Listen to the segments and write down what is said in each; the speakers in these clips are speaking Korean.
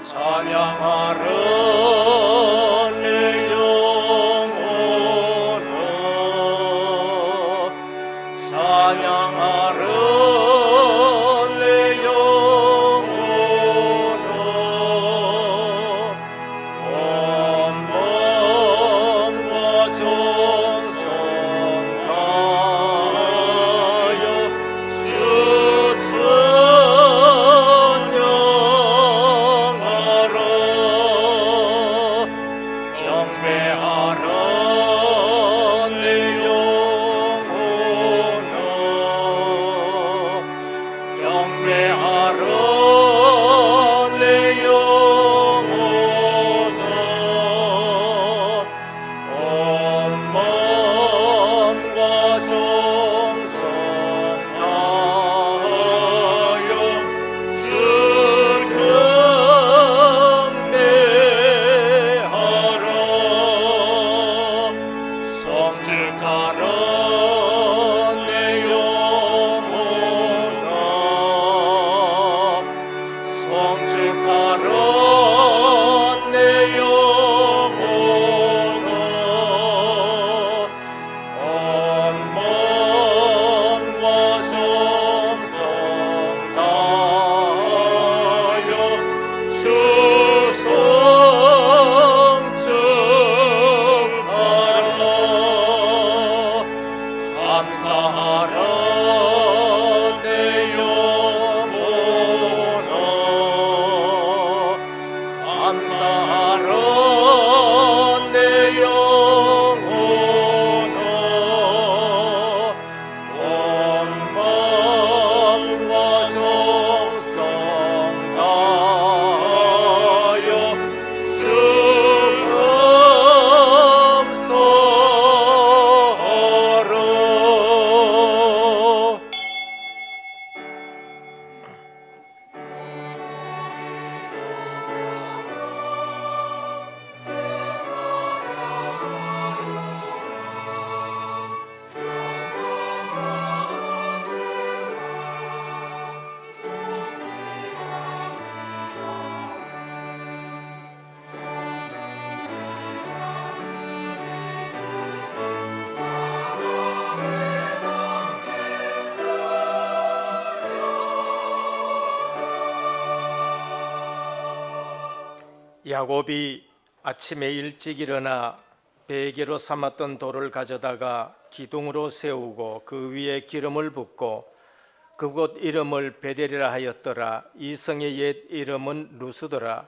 찬양하라 내 영혼아, 찬양하라 내 영혼아. 온 몸과 정성 다하여 주 찬양하라. 경배하라 내 영혼아, 경배하라 내 영혼아. 온 마음과 정성 다하여 주 경배하라. 성직하라 내 영혼아, 성직하라 내 영혼아. 온 마음과 정성 다하여 주 성축하라. 감사하라 내 영혼아, 감사하라 내 영혼아. 온 마음과 정성 다하여 주 감사하라. 야곱이 아침에 일찍 일어나 베개로 삼았던 돌을 가져다가 기둥으로 세우고 그 위에 기름을 붓고 그곳 이름을 베델이라 하였더라. 이 성의 옛 이름은 루스더라.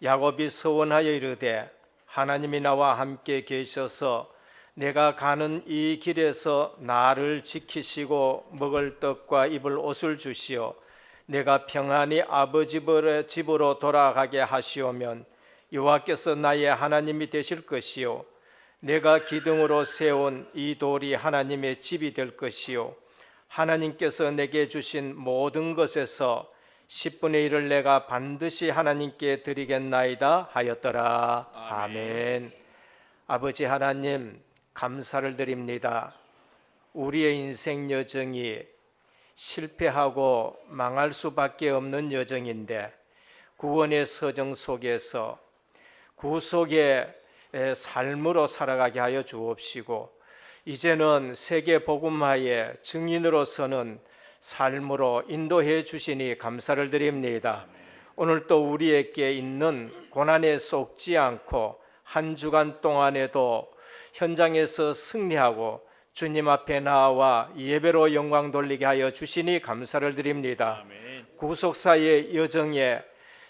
야곱이 서원하여 이르되 하나님이 나와 함께 계셔서 내가 가는 이 길에서 나를 지키시고 먹을 떡과 입을 옷을 주시어 내가 평안히 아버지 집으로 돌아가게 하시오면 여호와께서 나의 하나님이 되실 것이요 내가 기둥으로 세운 이 돌이 하나님의 집이 될 것이요 하나님께서 내게 주신 모든 것에서 10분의 1을 내가 반드시 하나님께 드리겠나이다 하였더라. 아멘. 아버지 하나님, 감사를 드립니다. 우리의 인생 여정이 실패하고 망할 수밖에 없는 여정인데 구원의 서정 속에서 구속의 삶으로 살아가게 하여 주옵시고 이제는 세계 복음화의 증인으로서는 삶으로 인도해 주시니 감사를 드립니다. 오늘 또 우리에게 있는 고난에 속지 않고 한 주간 동안에도 현장에서 승리하고 주님 앞에 나와 예배로 영광 돌리게 하여 주시니 감사를 드립니다. 구속사의 여정에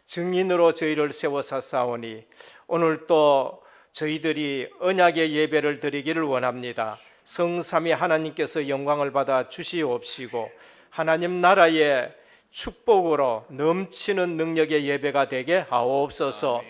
증인으로 저희를 세워사사오니 오늘 또 저희들이 언약의 예배를 드리기를 원합니다. 성삼위 하나님께서 영광을 받아 주시옵시고 하나님 나라의 축복으로 넘치는 능력의 예배가 되게 하옵소서.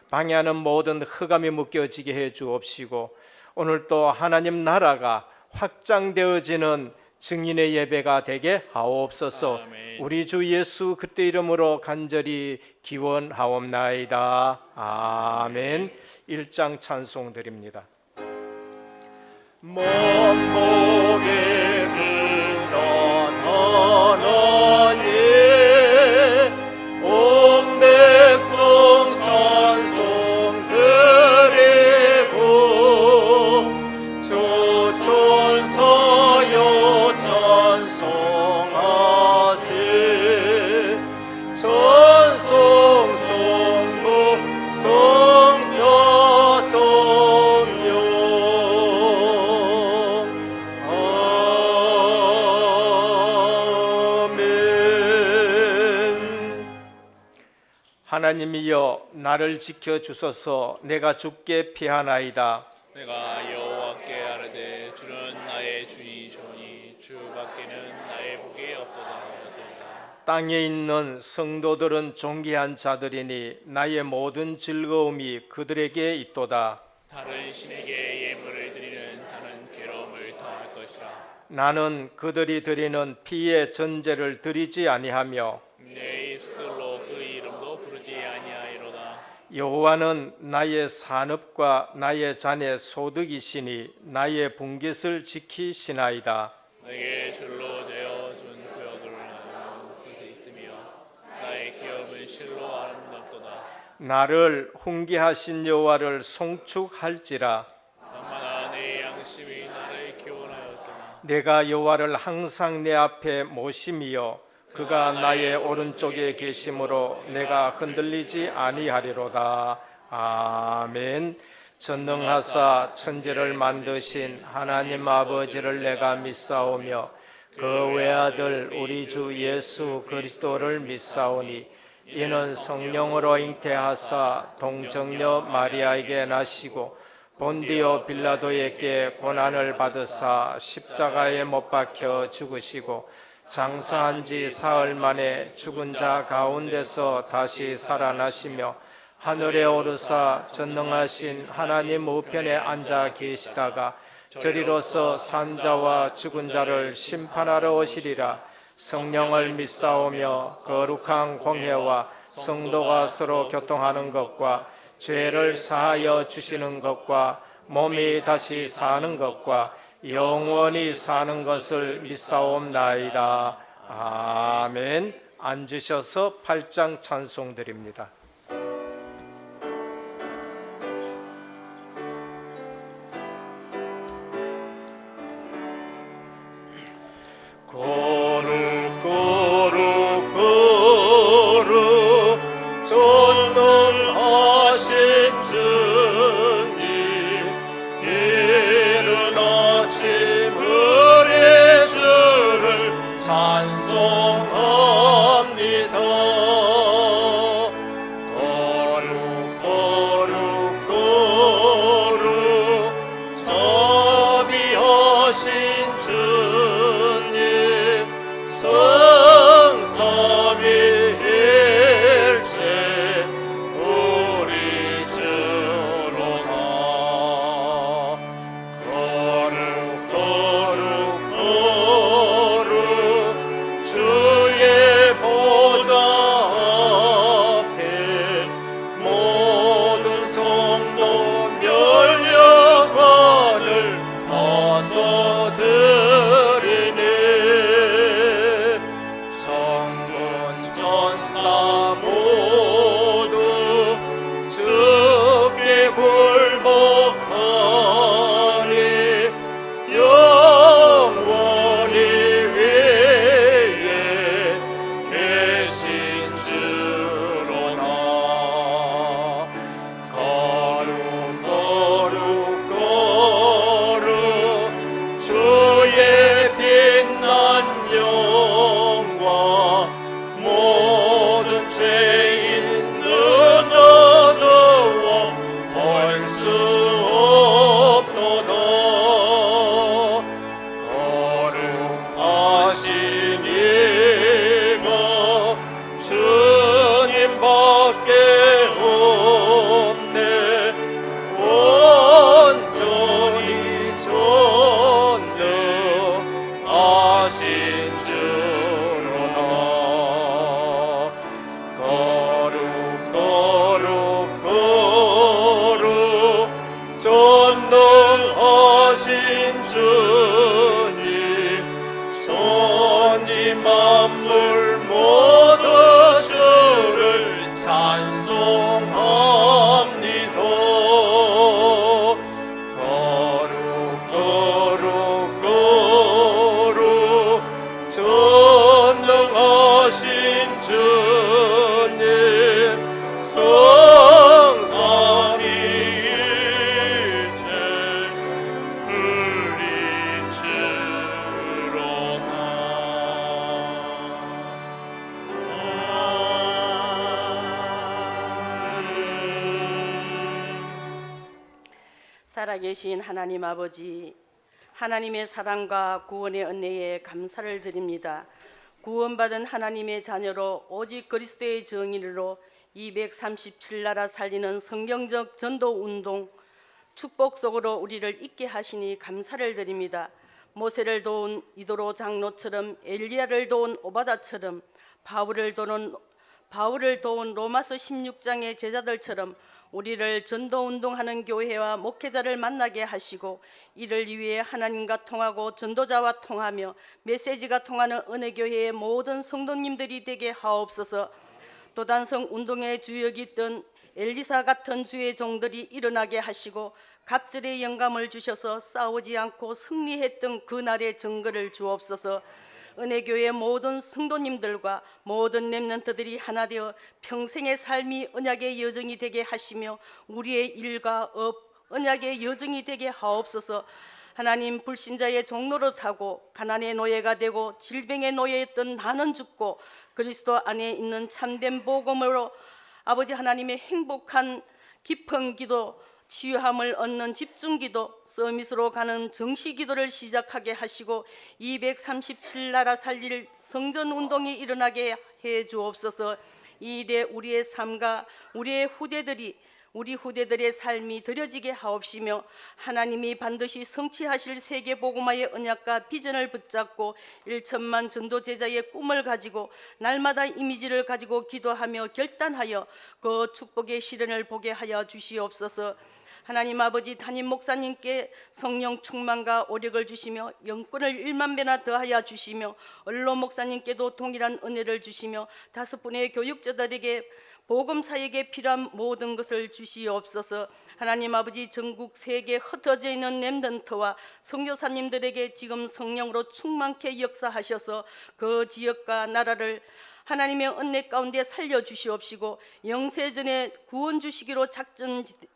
방해하는 모든 흑암이 묶여지게 해 주옵시고 오늘 또 하나님 나라가 확장되어지는 증인의 예배가 되게 하옵소서. 우리 주 예수 그리스도 이름으로 간절히 기원하옵나이다. 아멘. 1장 찬송 드립니다. 몸무게를 떠나니 온 백성 천사여 찬송하세 찬송 성부 성자 성령 아멘. 하나님이여 나를 지켜주소서. 내가 주께 피하나이다. 내가 여호와께 아뢰되 주는 나의 주이시오니 주 밖에는 나의 복이 없도다 하였도다. 땅에 있는 성도들은 존귀한 자들이니 나의 모든 즐거움이 그들에게 있도다. 다른 신에게 예물을 드리는 자는 괴로움을 더할 것이라. 나는 그들이 드리는 피의 전제를 드리지 아니하며 내 입술로 그 이름도 부르지 아니하리로다. 여호와는 나의 산업과 나의 잔의 소득이시니 나의 분깃을 지키시나이다. 내게 줄로 되어 준 구역을 나누는 곳이 있으며 나의 기업은 실로 아름답도다. 나를 훈계하신 여호와를 송축할지라. 만마다 내 양심이 나를 교훈하였으나 내가 여호와를 항상 내 앞에 모심이여 그가 나의 오른쪽에 계심으로 내가 흔들리지 아니하리로다. 아멘. 전능하사 천지를 만드신 하나님 아버지를 내가 믿사오며 그 외아들 우리 주 예수 그리스도를 믿사오니 이는 성령으로 잉태하사 동정녀 마리아에게 나시고 본디오 빌라도에게 고난을 받으사 십자가에 못 박혀 죽으시고 장사한 지 사흘 만에 죽은 자 가운데서 다시 살아나시며 하늘에 오르사 전능하신 하나님 우편에 앉아 계시다가 저리로서 산자와 죽은 자를 심판하러 오시리라. 성령을 믿사오며 거룩한 공회와 성도가 서로 교통하는 것과 죄를 사하여 주시는 것과 몸이 다시 사는 것과 영원히 사는 것을 믿사옵나이다. 아멘. 앉으셔서 8장 찬송 드립니다. 거룩 거룩 거룩 전능하신 주님 이른 아침 을의 주를 찬송합니다. 거룩 거룩 거룩 자비하신 주님 성삼위일체 우리 주로다. 거룩 거룩 거룩 주의 보좌 앞에 모든 성도 멸려관을 어서 드리네. 천군 천사 모두 주께 굴복하니 영원히 위에 계신 주로다. 거룩 거룩 거룩 주의 살아계신 하나님 아버지, 하나님의 사랑과 구원의 은혜에 감사를 드립니다. 구원받은 하나님의 자녀로 오직 그리스도의 정의로 237나라 살리는 성경적 전도운동 축복 속으로 우리를 있게 하시니 감사를 드립니다. 모세를 도운 이도로 장로처럼, 엘리야를 도운 오바다처럼, 바울을 도운 로마서 16장의 제자들처럼 우리를 전도운동하는 교회와 목회자를 만나게 하시고, 이를 위해 하나님과 통하고 전도자와 통하며 메시지가 통하는 은혜교회의 모든 성도님들이 되게 하옵소서. 도단성 운동의 주역이 있던 엘리사 같은 주의 종들이 일어나게 하시고, 갑절의 영감을 주셔서 싸우지 않고 승리했던 그날의 증거를 주옵소서. 은혜교회 모든 성도님들과 모든 렘넌트들이 하나 되어 평생의 삶이 언약의 여정이 되게 하시며, 우리의 일과 업, 언약의 여정이 되게 하옵소서. 하나님, 불신자의 종로를 타고 가난의 노예가 되고 질병의 노예였던 나는 죽고 그리스도 안에 있는 참된 복음으로 아버지 하나님의 행복한 깊은 기도, 치유함을 얻는 집중기도, 서밋으로 가는 정시기도를 시작하게 하시고 237나라 살릴 성전운동이 일어나게 해 주옵소서. 이 일에 우리의 삶과 우리 후대들의 삶이 드려지게 하옵시며, 하나님이 반드시 성취하실 세계복음화의 언약과 비전을 붙잡고 1천만 전도제자의 꿈을 가지고 날마다 이미지를 가지고 기도하며 결단하여 그 축복의 실현을 보게 하여 주시옵소서. 하나님 아버지, 담임 목사님께 성령 충만과 오력을 주시며 영권을 1만 배나 더하여 주시며, 언론 목사님께도 동일한 은혜를 주시며 5분의 교육자들에게 복음 사역에 필요한 모든 것을 주시옵소서. 하나님 아버지, 전국 세계에 흩어져 있는 렘넌트와 선교사님들에게 지금 성령으로 충만케 역사하셔서 그 지역과 나라를 하나님의 은혜 가운데 살려주시옵시고, 영세전에 구원 주시기로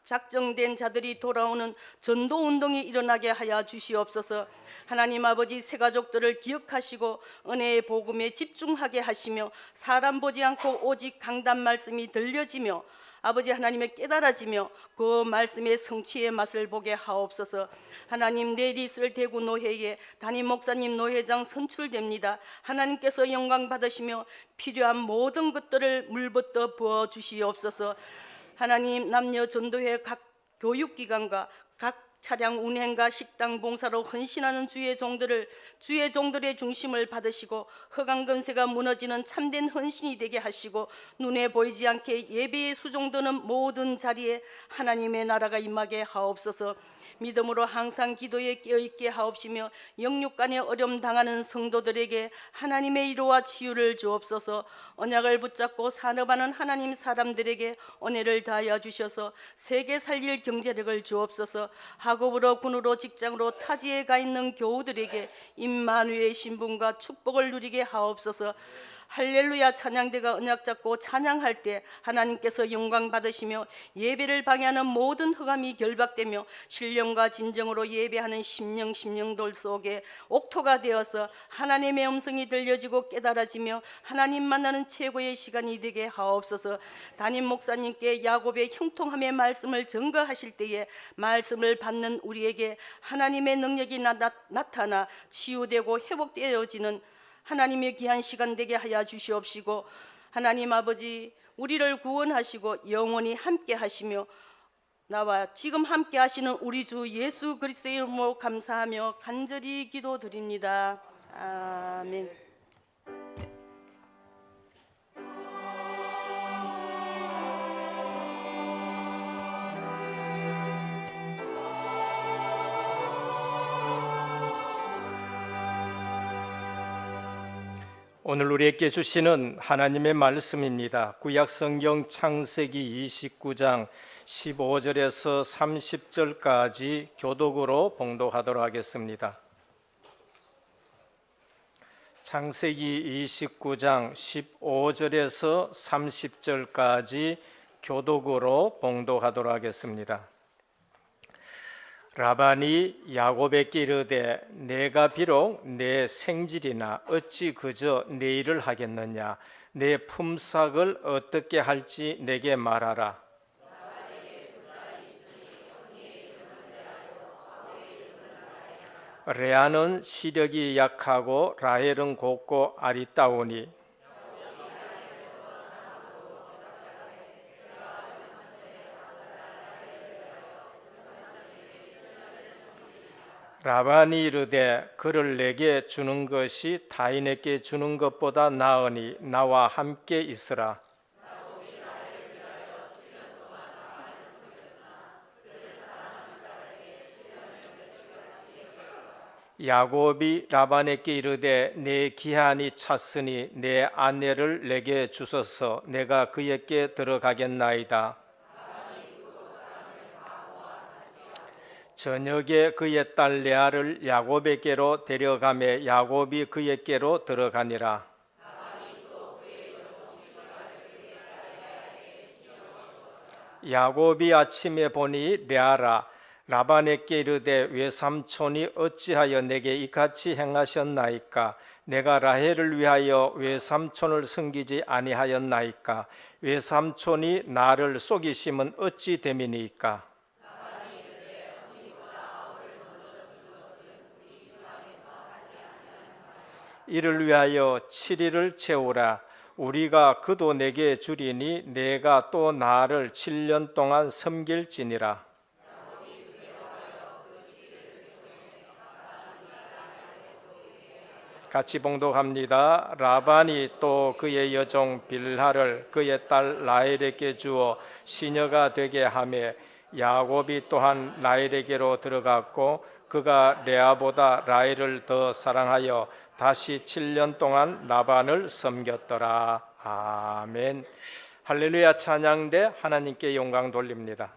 작정된 자들이 돌아오는 전도운동이 일어나게 하여 주시옵소서. 하나님 아버지, 새 가족들을 기억하시고 은혜의 복음에 집중하게 하시며, 사람 보지 않고 오직 강단 말씀이 들려지며 아버지 하나님의 깨달아지며 그 말씀의 성취의 맛을 보게 하옵소서. 하나님, 내일 있을 대구 노회에 담임 목사님 노회장 선출됩니다. 하나님께서 영광 받으시며 필요한 모든 것들을 물부터 부어주시옵소서. 하나님, 남녀 전도회 각 교육기관과 각 차량 운행과 식당 봉사로 헌신하는 주의 종들의 중심을 받으시고 허강 근세가 무너지는 참된 헌신이 되게 하시고, 눈에 보이지 않게 예배에 수종드는 모든 자리에 하나님의 나라가 임하게 하옵소서. 믿음으로 항상 기도에 깨어있게 하옵시며, 영육간에 어려움 당하는 성도들에게 하나님의 위로와 치유를 주옵소서. 언약을 붙잡고 산업하는 하나님 사람들에게 은혜를 다하여 주셔서 세계 살릴 경제력을 주옵소서. 학업으로, 군으로, 직장으로 타지에 가 있는 교우들에게 임마누엘의 신분과 축복을 누리게 하옵소서. 할렐루야 찬양대가 언약 잡고 찬양할 때 하나님께서 영광 받으시며, 예배를 방해하는 모든 흑암이 결박되며 신령과 진정으로 예배하는 심령돌 속에 옥토가 되어서 하나님의 음성이 들려지고 깨달아지며 하나님 만나는 최고의 시간이 되게 하옵소서. 담임 목사님께 야곱의 형통함의 말씀을 증거하실 때에 말씀을 받는 우리에게 하나님의 능력이 나타나 치유되고 회복되어지는 하나님의 귀한 시간 되게 하여 주시옵시고, 하나님 아버지, 우리를 구원하시고 영원히 함께 하시며 나와 지금 함께 하시는 우리 주 예수 그리스도의 이름으로 감사하며 간절히 기도드립니다. 아멘. 오늘 우리에게 주시는 하나님의 말씀입니다. 구약 성경 창세기 29장 15절에서 30절까지 교독으로 봉독하도록 하겠습니다. 창세기 29장 15절에서 30절까지 교독으로 봉독하도록 하겠습니다. 라반이 야곱에게 이르되 내가 비록 내 생질이나 어찌 그저 내 일을 하겠느냐, 내 품삯을 어떻게 할지 내게 말하라. 레아는 시력이 약하고 라헬은 곱고 아리따우니 라반이 이르되 그를 내게 주는 것이 타인에게 주는 것보다 나으니 나와 함께 있으라. 야곱이 라반에게 이르되 내 기한이 찼으니 내 아내를 내게 주소서. 내가 그에게 들어가겠나이다. 저녁에 그의 딸 레아를 야곱에게로 데려가매 야곱이 그에게로 들어가니라. 야곱이 아침에 보니 레아라. 라반에게 이르되 외삼촌이 어찌하여 내게 이같이 행하셨나이까? 내가 라헬을 위하여 외삼촌을 섬기지 아니하였나이까? 외삼촌이 나를 속이심은 어찌 됨이니까? 이를 위하여 7일을 채우라. 우리가 그도 내게 주리니 내가 또 나를 7년 동안 섬길지니라. 같이 봉독합니다. 라반이 또 그의 여종 빌하를 그의 딸 라헬에게 주어 시녀가 되게 하매 야곱이 또한 라헬에게로 들어갔고 그가 레아보다 라헬을 더 사랑하여 다시 7년 동안 라반을 섬겼더라. 아멘. 할렐루야. 찬양대 하나님께 영광 돌립니다.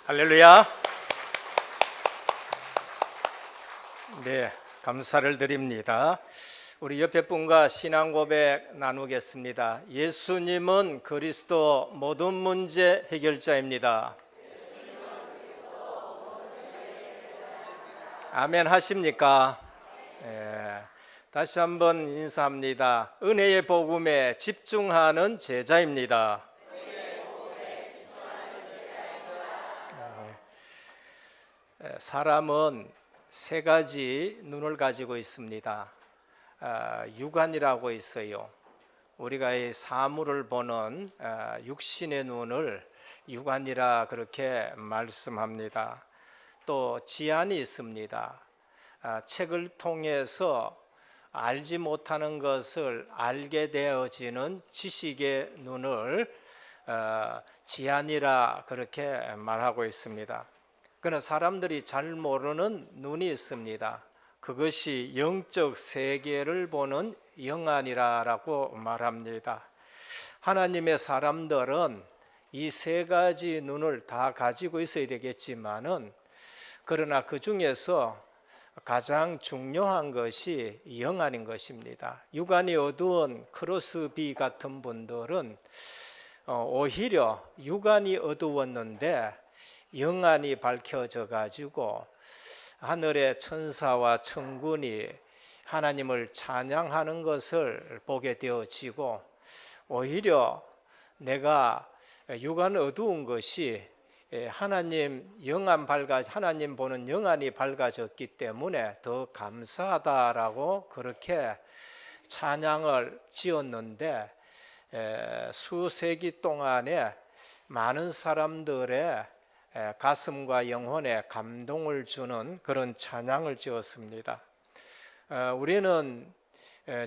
할렐루야. 네, 감사를 드립니다. 우리 옆에 분과 신앙 고백 나누겠습니다. 예수님은 그리스도 모든 문제 해결자입니다. 아멘 하십니까? 네, 다시 한번 인사합니다. 은혜의 복음에 집중하는 제자입니다. 사람은 세 가지 눈을 가지고 있습니다. 육안이라고 있어요. 우리가 이 사물을 보는 육신의 눈을 육안이라 그렇게 말씀합니다. 또 지안이 있습니다. 책을 통해서 알지 못하는 것을 알게 되어지는 지식의 눈을 지안이라 그렇게 말하고 있습니다. 그러나 사람들이 잘 모르는 눈이 있습니다. 그것이 영적 세계를 보는 영안이라고 말합니다. 하나님의 사람들은 이 세 가지 눈을 다 가지고 있어야 되겠지만은 그러나 그 중에서 가장 중요한 것이 영안인 것입니다. 육안이 어두운 크로스비 같은 분들은 오히려 육안이 어두웠는데 영안이 밝혀져 가지고 하늘의 천사와 천군이 하나님을 찬양하는 것을 보게 되어지고 오히려 내가 육안 어두운 것이 하나님 보는 영안이 밝아졌기 때문에 더 감사하다라고 그렇게 찬양을 지었는데 수세기 동안에 많은 사람들의 가슴과 영혼에 감동을 주는 그런 찬양을 지었습니다. 우리는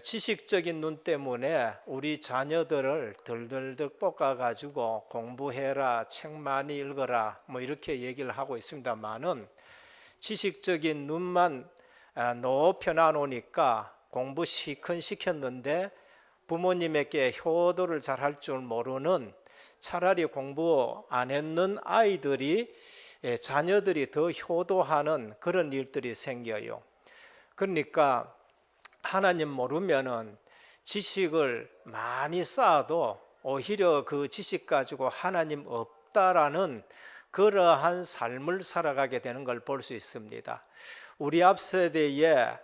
지식적인 눈 때문에 우리 자녀들을 덜덜덜 볶아가지고 공부해라, 책 많이 읽어라 뭐 이렇게 얘기를 하고 있습니다만은 지식적인 눈만 높여놔 놓으니까 공부 시큰 시켰는데 부모님에게 효도를 잘 할 줄 모르는 차라리 공부 안 했는 아이들이 자녀들이 더 효도하는 그런 일들이 생겨요. 그러니까 하나님 모르면은 지식을 많이 쌓아도 오히려 그 지식 가지고 하나님 없다라는 그러한 삶을 살아가게 되는 걸 볼 수 있습니다. 우리 앞 세대의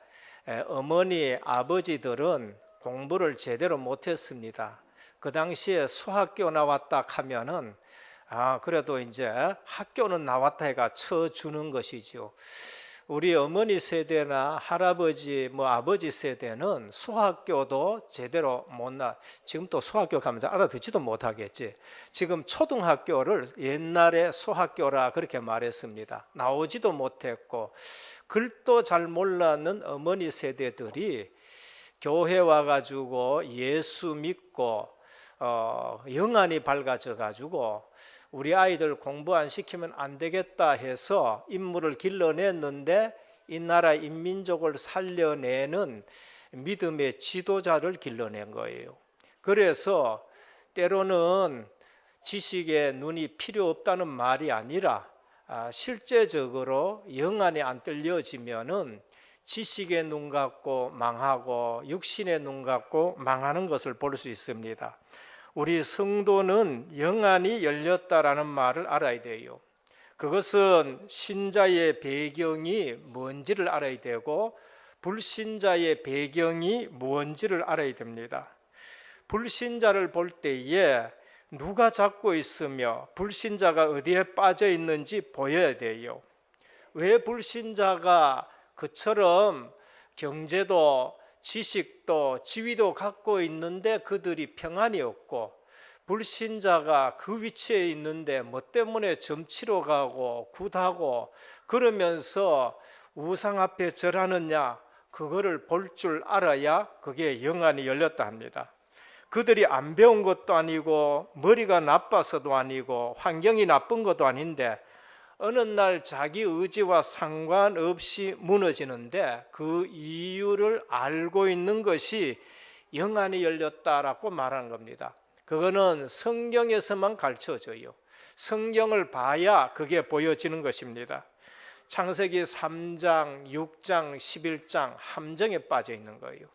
어머니, 아버지들은 공부를 제대로 못했습니다. 그 당시에 수학교 나왔다 하면은 그래도 이제 학교는 나왔다 해가 쳐주는 것이죠. 우리 어머니 세대나 할아버지 아버지 세대는 수학교도 제대로 지금 또 수학교 가면 알아듣지도 못하겠지. 지금 초등학교를 옛날에 수학교라 그렇게 말했습니다. 나오지도 못했고 글도 잘 몰랐는 어머니 세대들이 교회 와가지고 예수 믿고 영안이 밝아져 가지고 우리 아이들 공부 안 시키면 안 되겠다 해서 인물을 길러냈는데 이 나라 인민족을 살려내는 믿음의 지도자를 길러낸 거예요. 그래서 때로는 지식의 눈이 필요 없다는 말이 아니라 실제적으로 영안이 안 뜰려지면은 지식의 눈 갖고 망하고 육신의 눈 갖고 망하는 것을 볼 수 있습니다. 우리 성도는 영안이 열렸다라는 말을 알아야 돼요. 그것은 신자의 배경이 뭔지를 알아야 되고 불신자의 배경이 뭔지를 알아야 됩니다. 불신자를 볼 때에 누가 잡고 있으며 불신자가 어디에 빠져 있는지 보여야 돼요. 왜 불신자가 그처럼 경제도 지식도 지위도 갖고 있는데 그들이 평안이 없고 불신자가 그 위치에 있는데 뭐 때문에 점치러 가고 굿하고 그러면서 우상 앞에 절하느냐, 그거를 볼 줄 알아야 그게 영안이 열렸다 합니다. 그들이 안 배운 것도 아니고 머리가 나빠서도 아니고 환경이 나쁜 것도 아닌데 어느 날 자기 의지와 상관없이 무너지는데 그 이유를 알고 있는 것이 영안이 열렸다라고 말하는 겁니다. 그거는 성경에서만 가르쳐줘요. 성경을 봐야 그게 보여지는 것입니다. 창세기 3장, 6장, 11장 함정에 빠져 있는 거예요.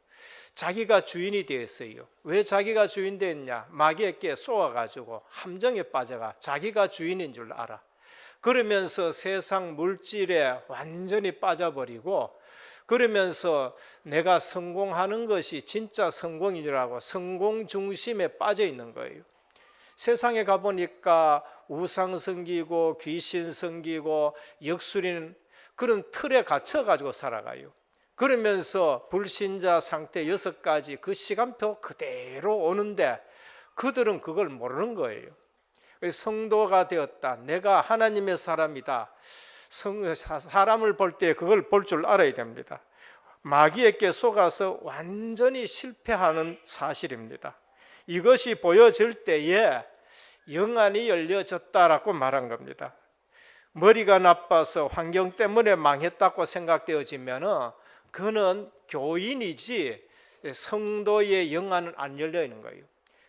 자기가 주인이 되었어요. 왜 자기가 주인 됐냐? 마귀에게 쏘아가지고 함정에 빠져가 자기가 주인인 줄 알아. 그러면서 세상 물질에 완전히 빠져버리고, 그러면서 내가 성공하는 것이 진짜 성공인 줄 알고 성공 중심에 빠져 있는 거예요. 세상에 가보니까 우상 섬기고 귀신 섬기고 역술인 그런 틀에 갇혀가지고 살아가요. 그러면서 불신자 상태 6가지 그 시간표 그대로 오는데 그들은 그걸 모르는 거예요. 성도가 되었다, 내가 하나님의 사람이다, 사람을 볼 때 그걸 볼 줄 알아야 됩니다. 마귀에게 속아서 완전히 실패하는 사실입니다. 이것이 보여질 때에 영안이 열려졌다라고 말한 겁니다. 머리가 나빠서 환경 때문에 망했다고 생각되어지면 그는 교인이지 성도의 영안은 안 열려 있는 거예요.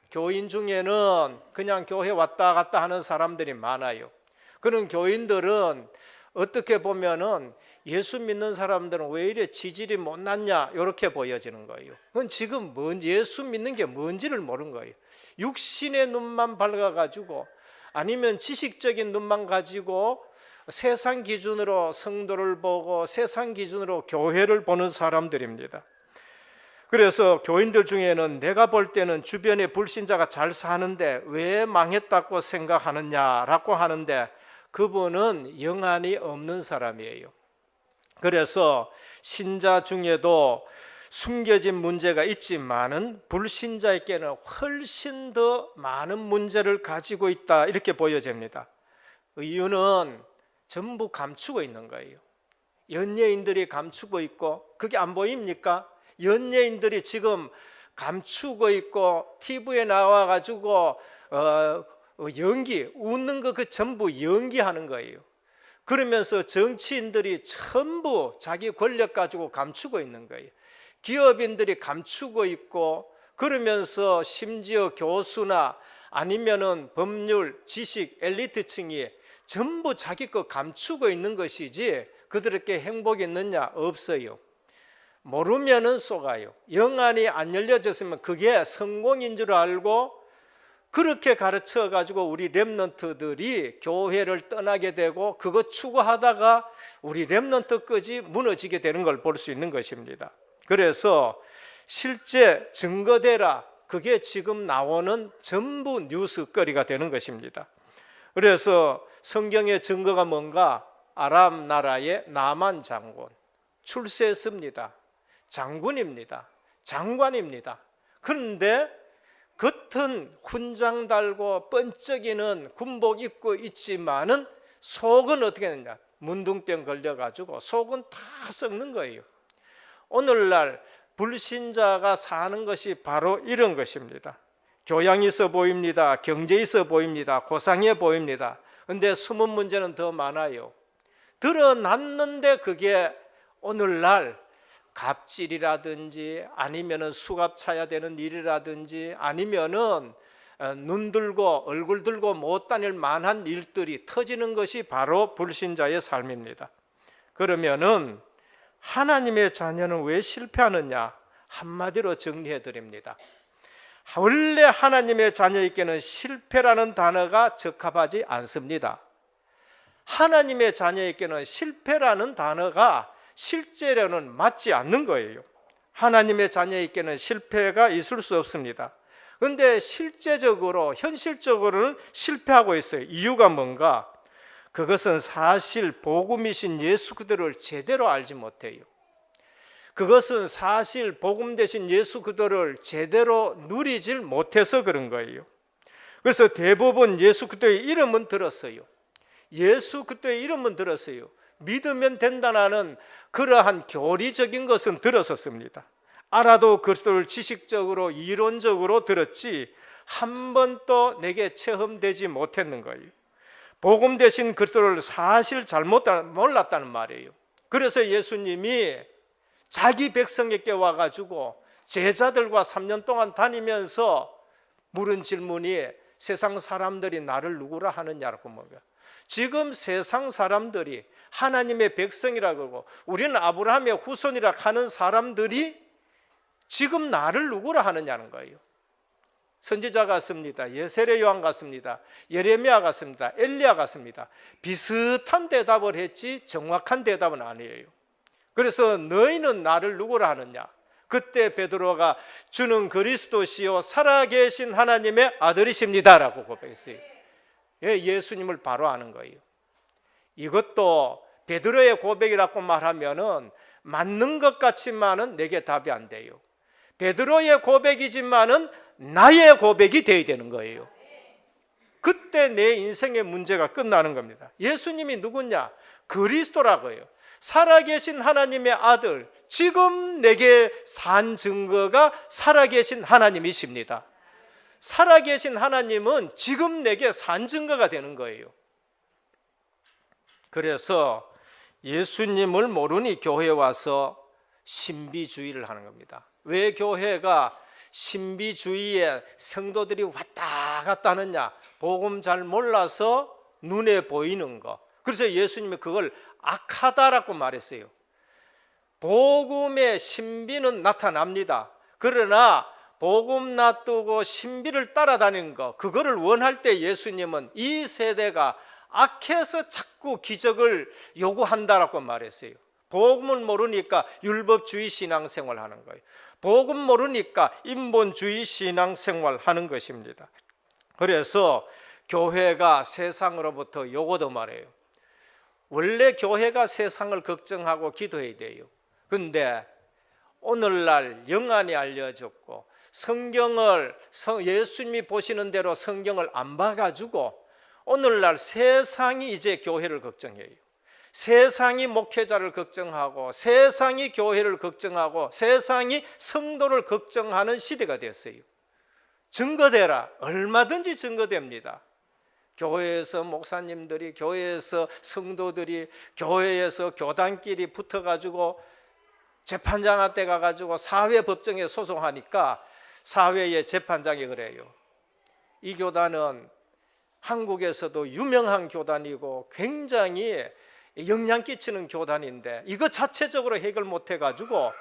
교인 중에는 그냥 교회 왔다 갔다 하는 사람들이 많아요. 그런 교인들은 어떻게 보면은 예수 믿는 사람들은 왜 이래 지질이 못났냐 이렇게 보여지는 거예요. 그건 지금 예수 믿는 게 뭔지를 모르는 거예요. 육신의 눈만 밝아가지고 아니면 지식적인 눈만 가지고 세상 기준으로 성도를 보고 세상 기준으로 교회를 보는 사람들입니다. 그래서 교인들 중에는 내가 볼 때는 주변에 불신자가 잘 사는데 왜 망했다고 생각하느냐라고 하는데 그분은 영안이 없는 사람이에요. 그래서 신자 중에도 숨겨진 문제가 있지만은 불신자에게는 훨씬 더 많은 문제를 가지고 있다 이렇게 보여집니다. 이유는 전부 감추고 있는 거예요. 연예인들이 감추고 있고 그게 안 보입니까? 연예인들이 지금 감추고 있고 TV에 나와가지고 연기 웃는 거 그 전부 연기하는 거예요. 그러면서 정치인들이 전부 자기 권력 가지고 감추고 있는 거예요. 기업인들이 감추고 있고 그러면서 심지어 교수나 아니면은 법률, 지식, 엘리트층이 전부 자기 거 감추고 있는 것이지 그들에게 행복이 있느냐? 없어요. 모르면은 속아요. 영안이 안 열려졌으면 그게 성공인 줄 알고 그렇게 가르쳐 가지고 우리 렘넌트들이 교회를 떠나게 되고 그거 추구하다가 우리 렘넌트까지 무너지게 되는 걸 볼 수 있는 것입니다. 그래서 실제 증거되라, 그게 지금 나오는 전부 뉴스거리가 되는 것입니다. 그래서 성경의 증거가 뭔가? 아람 나라의 나만 장군 출세했습니다. 장군입니다. 장관입니다. 그런데 겉은 훈장 달고 번쩍이는 군복 입고 있지만은 속은 어떻게 되느냐? 문둥병 걸려가지고 속은 다 썩는 거예요. 오늘날 불신자가 사는 것이 바로 이런 것입니다. 교양 있어 보입니다. 경제 있어 보입니다. 고상해 보입니다. 그런데 숨은 문제는 더 많아요. 드러났는데 그게 오늘날 갑질이라든지 아니면은 수갑 차야 되는 일이라든지 아니면은 눈 들고 얼굴 들고 못 다닐 만한 일들이 터지는 것이 바로 불신자의 삶입니다. 그러면은 하나님의 자녀는 왜 실패하느냐? 한마디로 정리해 드립니다. 원래 하나님의 자녀에게는 실패라는 단어가 적합하지 않습니다. 하나님의 자녀에게는 실패라는 단어가 실제로는 맞지 않는 거예요. 하나님의 자녀에게는 실패가 있을 수 없습니다. 그런데 실제적으로 현실적으로는 실패하고 있어요. 이유가 뭔가? 그것은 사실 복음이신 예수 그리스도를 제대로 알지 못해요. 그것은 사실 복음 되신 예수 그리스도를 제대로 누리질 못해서 그런 거예요. 그래서 대부분 예수 그리스도의 이름은 들었어요. 예수 그리스도의 이름은 들었어요. 믿으면 된다는 그러한 교리적인 것은 들었었습니다. 알아도 그리스도를 지식적으로 이론적으로 들었지 한 번도 내게 체험되지 못했는 거예요. 복음 되신 그리스도를 사실 잘못 몰랐다는 말이에요. 그래서 예수님이 자기 백성에게 와가지고 제자들과 3년 동안 다니면서 물은 질문이 세상 사람들이 나를 누구라 하느냐라고 뭐가. 지금 세상 사람들이 하나님의 백성이라 그러고 우리는 아브라함의 후손이라 하는 사람들이 지금 나를 누구라 하느냐는 거예요. 선지자 같습니다. 예세례 요한 같습니다. 예레미야 같습니다. 엘리야 같습니다. 비슷한 대답을 했지 정확한 대답은 아니에요. 그래서 너희는 나를 누구라 하느냐? 그때 베드로가 주는 그리스도시요 살아계신 하나님의 아들이십니다라고 고백했어요. 예수님을 바로 아는 거예요. 이것도 베드로의 고백이라고 말하면은 맞는 것 같지만은 내게 답이 안 돼요. 베드로의 고백이지만은 나의 고백이 되어야 되는 거예요. 그때 내 인생의 문제가 끝나는 겁니다. 예수님이 누구냐? 그리스도라고요. 살아계신 하나님의 아들, 지금 내게 산 증거가 살아계신 하나님이십니다. 살아계신 하나님은 지금 내게 산 증거가 되는 거예요. 그래서 예수님을 모르니 교회에 와서 신비주의를 하는 겁니다. 왜 교회가 신비주의에 성도들이 왔다 갔다 하느냐? 복음 잘 몰라서 눈에 보이는 거. 그래서 예수님이 그걸 악하다라고 말했어요. 복음의 신비는 나타납니다. 그러나 복음 놔두고 신비를 따라다니는 거, 그거를 원할 때 예수님은 이 세대가 악해서 자꾸 기적을 요구한다라고 말했어요. 복음을 모르니까 율법주의 신앙생활 하는 거예요. 복음 모르니까 인본주의 신앙생활 하는 것입니다. 그래서 교회가 세상으로부터 요구도 말해요. 원래 교회가 세상을 걱정하고 기도해야 돼요. 근데 오늘날 영안이 알려졌고 성경을 예수님이 보시는 대로 성경을 안 봐가지고 오늘날 세상이 이제 교회를 걱정해요. 세상이 목회자를 걱정하고 세상이 교회를 걱정하고 세상이 성도를 걱정하는 시대가 됐어요. 증거대라. 얼마든지 증거됩니다. 교회에서 목사님들이, 교회에서 성도들이, 교회에서 교단끼리 붙어가지고 재판장한테 가가지고 사회법정에 소송하니까 사회의 재판장이 그래요. 이 교단은 한국에서도 유명한 교단이고 굉장히 영향 끼치는 교단인데 이거 자체적으로 해결 못 해가지고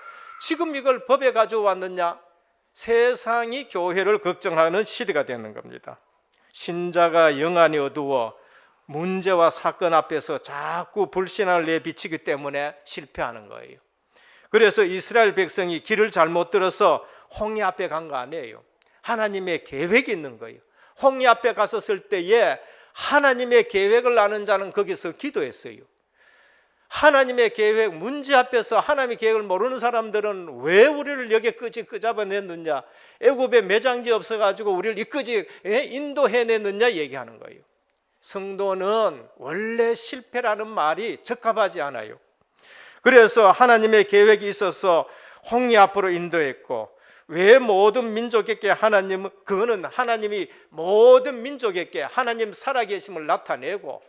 지금 이걸 법에 가져왔느냐? 세상이 교회를 걱정하는 시대가 되는 겁니다. 신자가 영안이 어두워 문제와 사건 앞에서 자꾸 불신을 내비치기 때문에 실패하는 거예요. 그래서 이스라엘 백성이 길을 잘못 들어서 홍해 앞에 간 거 아니에요. 하나님의 계획이 있는 거예요. 홍해 앞에 갔었을 때에 하나님의 계획을 아는 자는 거기서 기도했어요. 하나님의 계획, 문제 앞에서 하나님의 계획을 모르는 사람들은 왜 우리를 여기까지 끄잡아냈느냐, 애굽에 매장지 없어가지고 우리를 이까지 인도해냈느냐 얘기하는 거예요. 성도는 원래 실패라는 말이 적합하지 않아요. 그래서 하나님의 계획이 있어서 홍해 앞으로 인도했고, 왜 모든 민족에게 그거는 하나님이 모든 민족에게 하나님 살아계심을 나타내고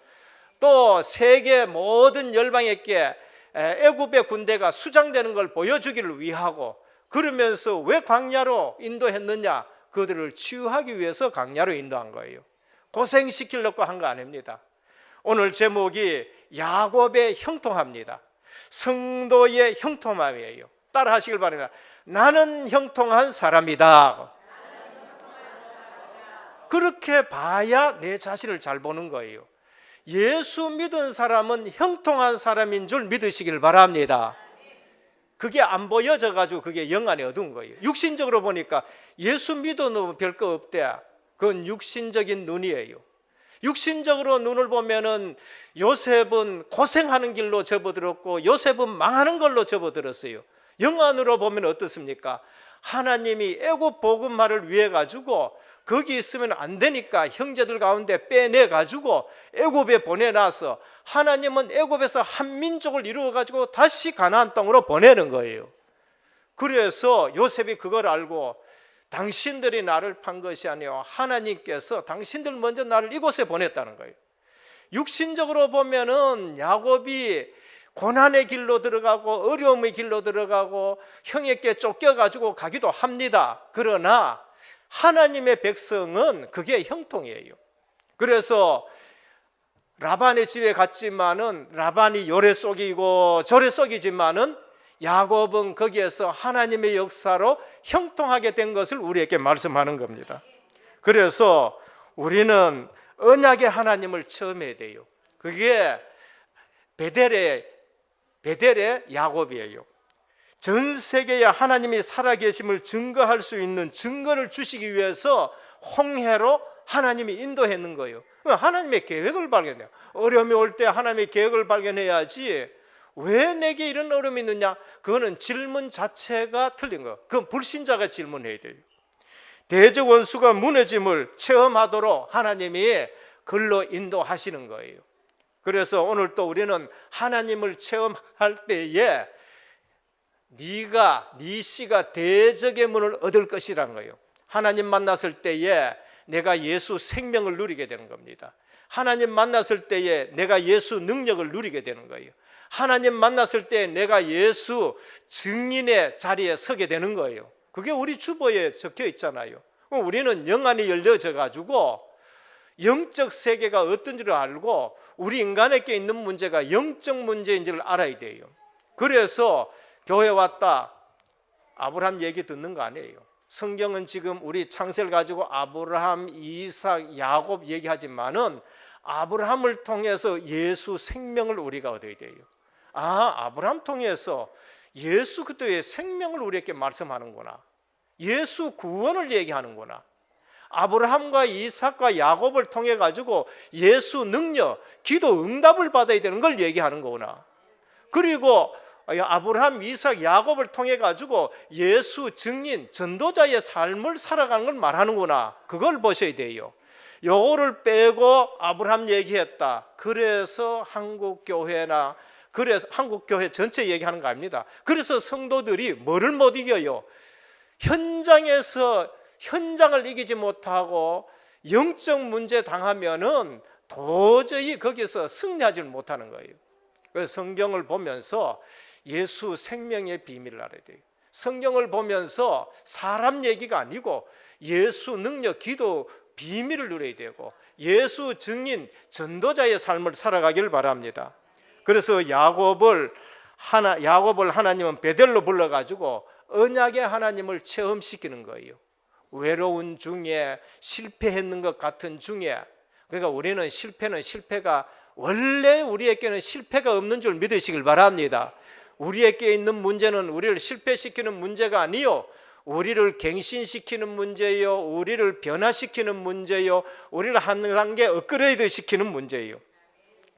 또 세계 모든 열방에게 애굽의 군대가 수장되는 걸 보여주기를 위하고, 그러면서 왜 광야로 인도했느냐? 그들을 치유하기 위해서 광야로 인도한 거예요. 고생시키려고 한 거 아닙니다. 오늘 제목이 야곱의 형통합니다. 성도의 형통함이에요. 따라 하시길 바랍니다. 나는 형통한 사람이다. 그렇게 봐야 내 자신을 잘 보는 거예요. 예수 믿은 사람은 형통한 사람인 줄 믿으시길 바랍니다. 그게 안 보여져 가지고 그게 영안이 어두운 거예요. 육신적으로 보니까 예수 믿어도 별거 없대. 그건 육신적인 눈이에요. 육신적으로 눈을 보면은 요셉은 고생하는 길로 접어들었고 요셉은 망하는 걸로 접어들었어요. 영안으로 보면 어떻습니까? 하나님이 애굽 복음화를 위해 가지고 거기 있으면 안 되니까 형제들 가운데 빼내 가지고 애굽에 보내놔서 하나님은 애굽에서 한 민족을 이루어 가지고 다시 가나안 땅으로 보내는 거예요. 그래서 요셉이 그걸 알고 당신들이 나를 판 것이 아니요 하나님께서 당신들 먼저 나를 이곳에 보냈다는 거예요. 육신적으로 보면은 야곱이 고난의 길로 들어가고 어려움의 길로 들어가고 형에게 쫓겨가지고 가기도 합니다. 그러나 하나님의 백성은 그게 형통이에요. 그래서 라반의 집에 갔지만은 라반이 요래 속이고 저래 속이지만은 야곱은 거기에서 하나님의 역사로 형통하게 된 것을 우리에게 말씀하는 겁니다. 그래서 우리는 언약의 하나님을 처음 해야 돼요. 그게 베델의 야곱이에요. 전 세계에 하나님이 살아계심을 증거할 수 있는 증거를 주시기 위해서 홍해로 하나님이 인도했는 거예요. 하나님의 계획을 발견해요. 어려움이 올 때 하나님의 계획을 발견해야지 왜 내게 이런 어려움이 있느냐? 그거는 질문 자체가 틀린 거예요. 그건 불신자가 질문해야 돼요. 대적 원수가 무너짐을 체험하도록 하나님이 글로 인도하시는 거예요. 그래서 오늘 또 우리는 하나님을 체험할 때에 네 씨가 대적의 문을 얻을 것이라는 거예요. 하나님 만났을 때에 내가 예수 생명을 누리게 되는 겁니다. 하나님 만났을 때에 내가 예수 능력을 누리게 되는 거예요. 하나님 만났을 때 내가 예수 증인의 자리에 서게 되는 거예요. 그게 우리 주보에 적혀 있잖아요. 우리는 영안이 열려져 가지고 영적 세계가 어떤 줄 알고 우리 인간에게 있는 문제가 영적 문제인 줄 알아야 돼요. 그래서 교회 왔다 아브라함 얘기 듣는 거 아니에요. 성경은 지금 우리 창세를 가지고 아브라함, 이삭, 야곱 얘기하지만은 아브라함을 통해서 예수 생명을 우리가 얻어야 돼요. 아브라함 통해서 예수 그리스도의 생명을 우리에게 말씀하는구나. 예수 구원을 얘기하는구나. 아브라함과 이삭과 야곱을 통해 가지고 예수 능력, 기도 응답을 받아야 되는 걸 얘기하는 거구나. 그리고 아브라함, 이삭, 야곱을 통해 가지고 예수 증인, 전도자의 삶을 살아가는 걸 말하는구나. 그걸 보셔야 돼요. 요거를 빼고 아브라함 얘기했다. 그래서 한국교회나 그래서 한국교회 전체 얘기하는 거 아닙니다. 그래서 성도들이 뭐를 못 이겨요? 현장을 이기지 못하고 영적 문제 당하면은 도저히 거기서 승리하지 못하는 거예요. 그래서 성경을 보면서 예수 생명의 비밀을 알아야 돼요. 성경을 보면서 사람 얘기가 아니고 예수 능력, 기도 비밀을 누려야 되고 예수 증인, 전도자의 삶을 살아가기를 바랍니다. 그래서 야곱을 하나님은 베델로 불러가지고 언약의 하나님을 체험시키는 거예요. 외로운 중에 실패했는 것 같은 중에, 그러니까 우리는 실패가 원래 우리에게는 실패가 없는 줄 믿으시길 바랍니다. 우리에게 있는 문제는 우리를 실패시키는 문제가 아니요, 우리를 갱신시키는 문제요, 우리를 변화시키는 문제요, 우리를 한 단계 업그레이드 시키는 문제예요.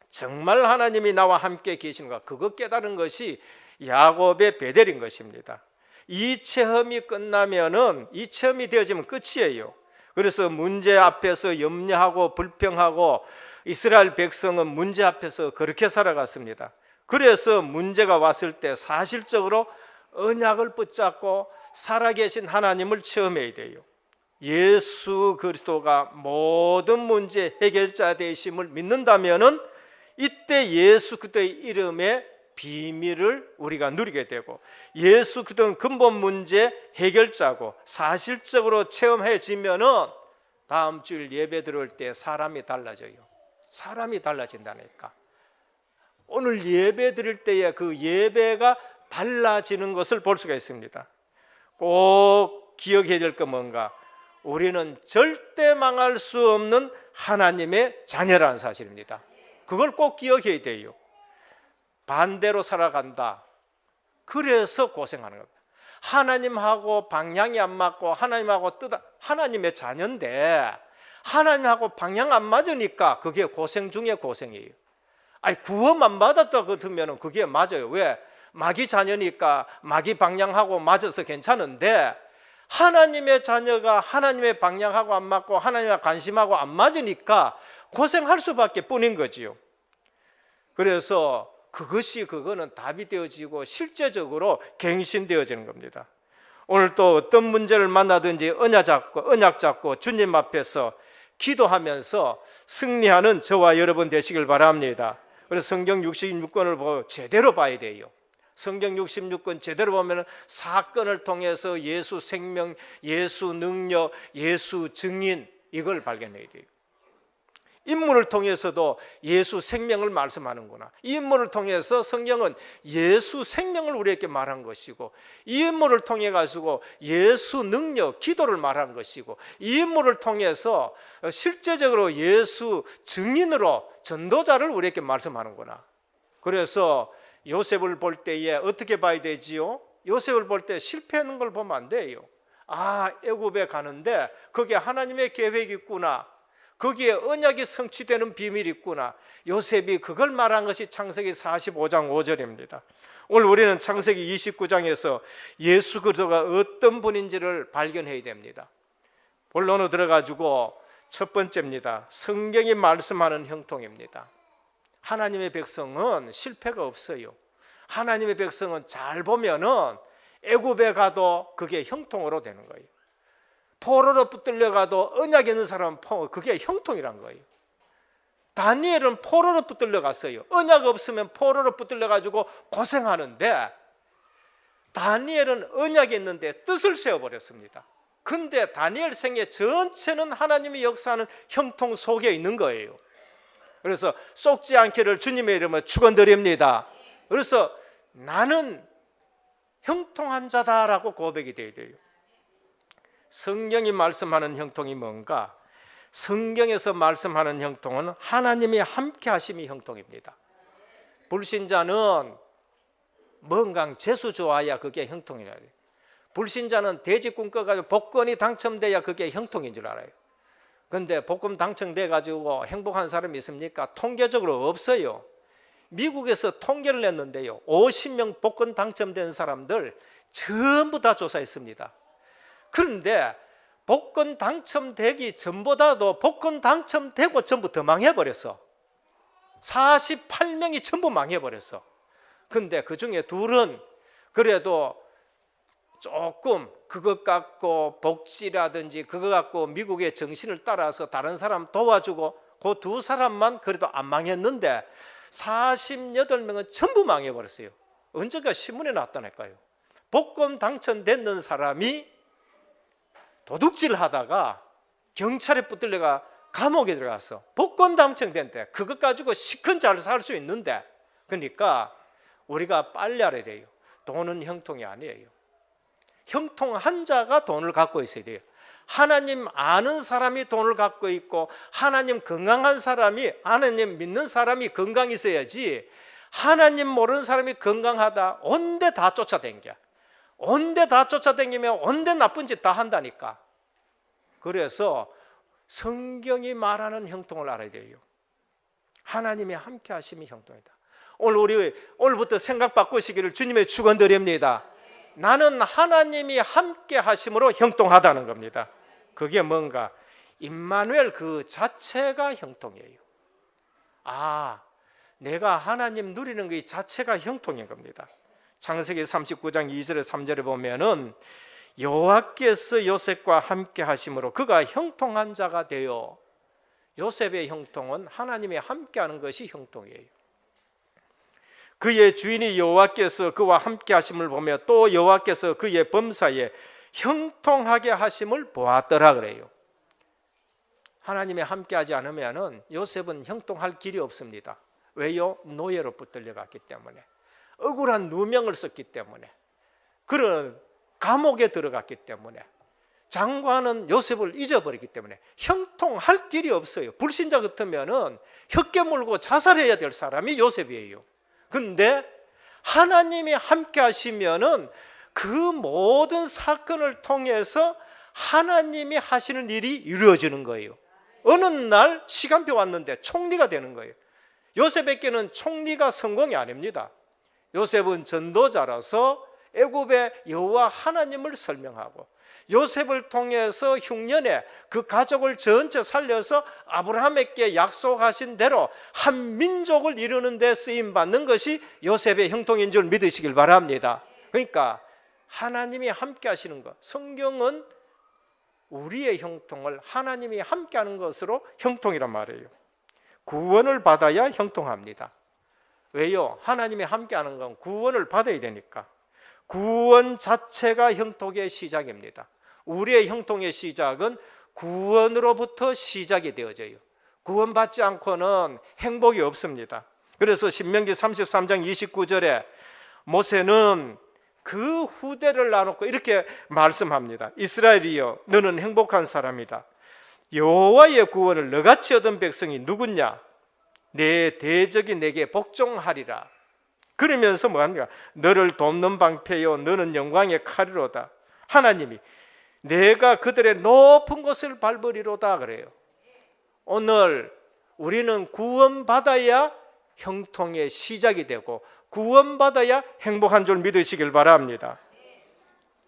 정말 하나님이 나와 함께 계신가, 그거 깨달은 것이 야곱의 베델인 것입니다. 이 체험이 끝나면은, 이 체험이 되어지면 끝이에요. 그래서 문제 앞에서 염려하고 불평하고 이스라엘 백성은 문제 앞에서 그렇게 살아갔습니다. 그래서 문제가 왔을 때 사실적으로 언약을 붙잡고 살아계신 하나님을 체험해야 돼요. 예수 그리스도가 모든 문제 해결자 되심을 믿는다면은 이때 예수 그리스도의 이름의 비밀을 우리가 누리게 되고, 예수 그리스도는 근본 문제 해결자고 사실적으로 체험해지면은 다음 주일 예배 들어올 때 사람이 달라져요. 사람이 달라진다니까. 오늘 예배 드릴 때에 그 예배가 달라지는 것을 볼 수가 있습니다. 꼭 기억해야 될 건 뭔가, 우리는 절대 망할 수 없는 하나님의 자녀라는 사실입니다. 그걸 꼭 기억해야 돼요. 반대로 살아간다. 그래서 고생하는 겁니다. 하나님하고 방향이 안 맞고 하나님하고 하나님의 자녀인데 하나님하고 방향 안 맞으니까 그게 고생 중에 고생이에요. 구원만 받았다 그러면 그게 맞아요. 왜? 마귀 자녀니까 마귀 방향하고 맞아서 괜찮은데, 하나님의 자녀가 하나님의 방향하고 안 맞고 하나님의 관심하고 안 맞으니까 고생할 수밖에 뿐인 거지요. 그래서 그거는 답이 되어지고 실제적으로 갱신되어지는 겁니다. 오늘 또 어떤 문제를 만나든지 언약 잡고 주님 앞에서 기도하면서 승리하는 저와 여러분 되시길 바랍니다. 그래서 성경 66권을 보고 제대로 봐야 돼요. 성경 66권 제대로 보면 사건을 통해서 예수 생명, 예수 능력, 예수 증인 이걸 발견해야 돼요. 인물을 통해서도 예수 생명을 말씀하는구나. 이 인물을 통해서 성경은 예수 생명을 우리에게 말한 것이고, 이 인물을 통해 가지고 예수 능력, 기도를 말한 것이고, 이 인물을 통해서 실제적으로 예수 증인으로 전도자를 우리에게 말씀하는구나. 그래서 요셉을 볼 때에 어떻게 봐야 되지요? 요셉을 볼 때 실패하는 걸 보면 안 돼요. 아, 애굽에 가는데 거기에 하나님의 계획이 있구나. 거기에 언약이 성취되는 비밀이 있구나. 요셉이 그걸 말한 것이 창세기 45장 5절입니다. 오늘 우리는 창세기 29장에서 예수 그리스도가 어떤 분인지를 발견해야 됩니다. 본론으로 들어가지고 첫 번째입니다. 성경이 말씀하는 형통입니다. 하나님의 백성은 실패가 없어요. 하나님의 백성은 잘 보면은 애굽에 가도 그게 형통으로 되는 거예요. 포로로 붙들려 가도 언약이 있는 사람은 그게 형통이란 거예요. 다니엘은 포로로 붙들려 갔어요. 언약 없으면 포로로 붙들려 가지고 고생하는데, 다니엘은 언약이 있는데 뜻을 세워버렸습니다. 근데 다니엘 생애 전체는 하나님이 역사하는 형통 속에 있는 거예요. 그래서 속지 않기를 주님의 이름으로 축원드립니다. 그래서 나는 형통한 자다라고 고백이 돼야 돼요. 성경이 말씀하는 형통이 뭔가? 성경에서 말씀하는 형통은 하나님이 함께 하심이 형통입니다. 불신자는 뭔가 재수 좋아야 그게 형통이라 해요. 불신자는 돼지 꿈꿔가지고 복권이 당첨돼야 그게 형통인 줄 알아요. 그런데 복권 당첨돼가지고 행복한 사람이 있습니까? 통계적으로 없어요. 미국에서 통계를 냈는데요, 50명 복권 당첨된 사람들 전부 다 조사했습니다. 그런데 복권 당첨되기 전보다도 복권 당첨되고 전부 더 망해버렸어. 48명이 전부 망해버렸어. 근데 그 중에 둘은 그래도 조금 그것 갖고 복지라든지 그거 갖고 미국의 정신을 따라서 다른 사람 도와주고 그 두 사람만 그래도 안 망했는데 48명은 전부 망해버렸어요. 언제가 신문에 났다니까요. 복권 당첨됐는 사람이 도둑질 하다가 경찰에 붙들려가 감옥에 들어갔어. 복권 당첨된대. 그것 가지고 시큰 잘 살 수 있는데, 그러니까 우리가 빨리 알아야 돼요. 돈은 형통이 아니에요. 형통한 자가 돈을 갖고 있어야 돼요. 하나님 아는 사람이 돈을 갖고 있고, 하나님 건강한 사람이, 하나님 믿는 사람이 건강이 있어야지, 하나님 모르는 사람이 건강하다 온데 다 쫓아다녀. 온데 다 쫓아다니면 온데 나쁜 짓 다 한다니까. 그래서 성경이 말하는 형통을 알아야 돼요. 하나님이 함께 하심이 형통이다. 오늘부터 생각 바꾸시기를 주님의 축원드립니다. 나는 하나님이 함께 하심으로 형통하다는 겁니다. 그게 뭔가? 임마누엘 그 자체가 형통이에요. 아, 내가 하나님 누리는 그 자체가 형통인 겁니다. 창세기 39장 2절에 3절에 보면은 여호와께서 요셉과 함께 하심으로 그가 형통한 자가 되어, 요셉의 형통은 하나님이 함께하는 것이 형통이에요. 그의 주인이 여호와께서 그와 함께 하심을 보며 또 여호와께서 그의 범사에 형통하게 하심을 보았더라 그래요. 하나님이 함께하지 않으면 요셉은 형통할 길이 없습니다. 왜요? 노예로 붙들려 갔기 때문에, 억울한 누명을 썼기 때문에, 그런 감옥에 들어갔기 때문에, 장관은 요셉을 잊어버렸기 때문에 형통할 길이 없어요. 불신자 같으면은 혀깨 물고 자살해야 될 사람이 요셉이에요. 근데 하나님이 함께 하시면은 그 모든 사건을 통해서 하나님이 하시는 일이 이루어지는 거예요. 어느 날 시간표 왔는데 총리가 되는 거예요. 요셉에게는 총리가 성공이 아닙니다. 요셉은 전도자라서 애굽의 여호와 하나님을 설명하고, 요셉을 통해서 흉년에 그 가족을 전체 살려서 아브라함에게 약속하신 대로 한 민족을 이루는 데 쓰임받는 것이 요셉의 형통인 줄 믿으시길 바랍니다. 그러니까 하나님이 함께 하시는 것, 성경은 우리의 형통을 하나님이 함께 하는 것으로 형통이란 말이에요. 구원을 받아야 형통합니다. 왜요? 하나님이 함께하는 건 구원을 받아야 되니까. 구원 자체가 형통의 시작입니다. 우리의 형통의 시작은 구원으로부터 시작이 되어져요. 구원받지 않고는 행복이 없습니다. 그래서 신명기 33장 29절에 모세는 그 후대를 나누고 이렇게 말씀합니다. 이스라엘이여, 너는 행복한 사람이다. 여호와의 구원을 너같이 얻은 백성이 누구냐? 내 대적이 내게 복종하리라. 그러면서 뭐합니까? 너를 돕는 방패요, 너는 영광의 칼이로다. 하나님이 내가 그들의 높은 곳을 밟으리로다 그래요. 오늘 우리는 구원받아야 형통의 시작이 되고 구원받아야 행복한 줄 믿으시길 바랍니다.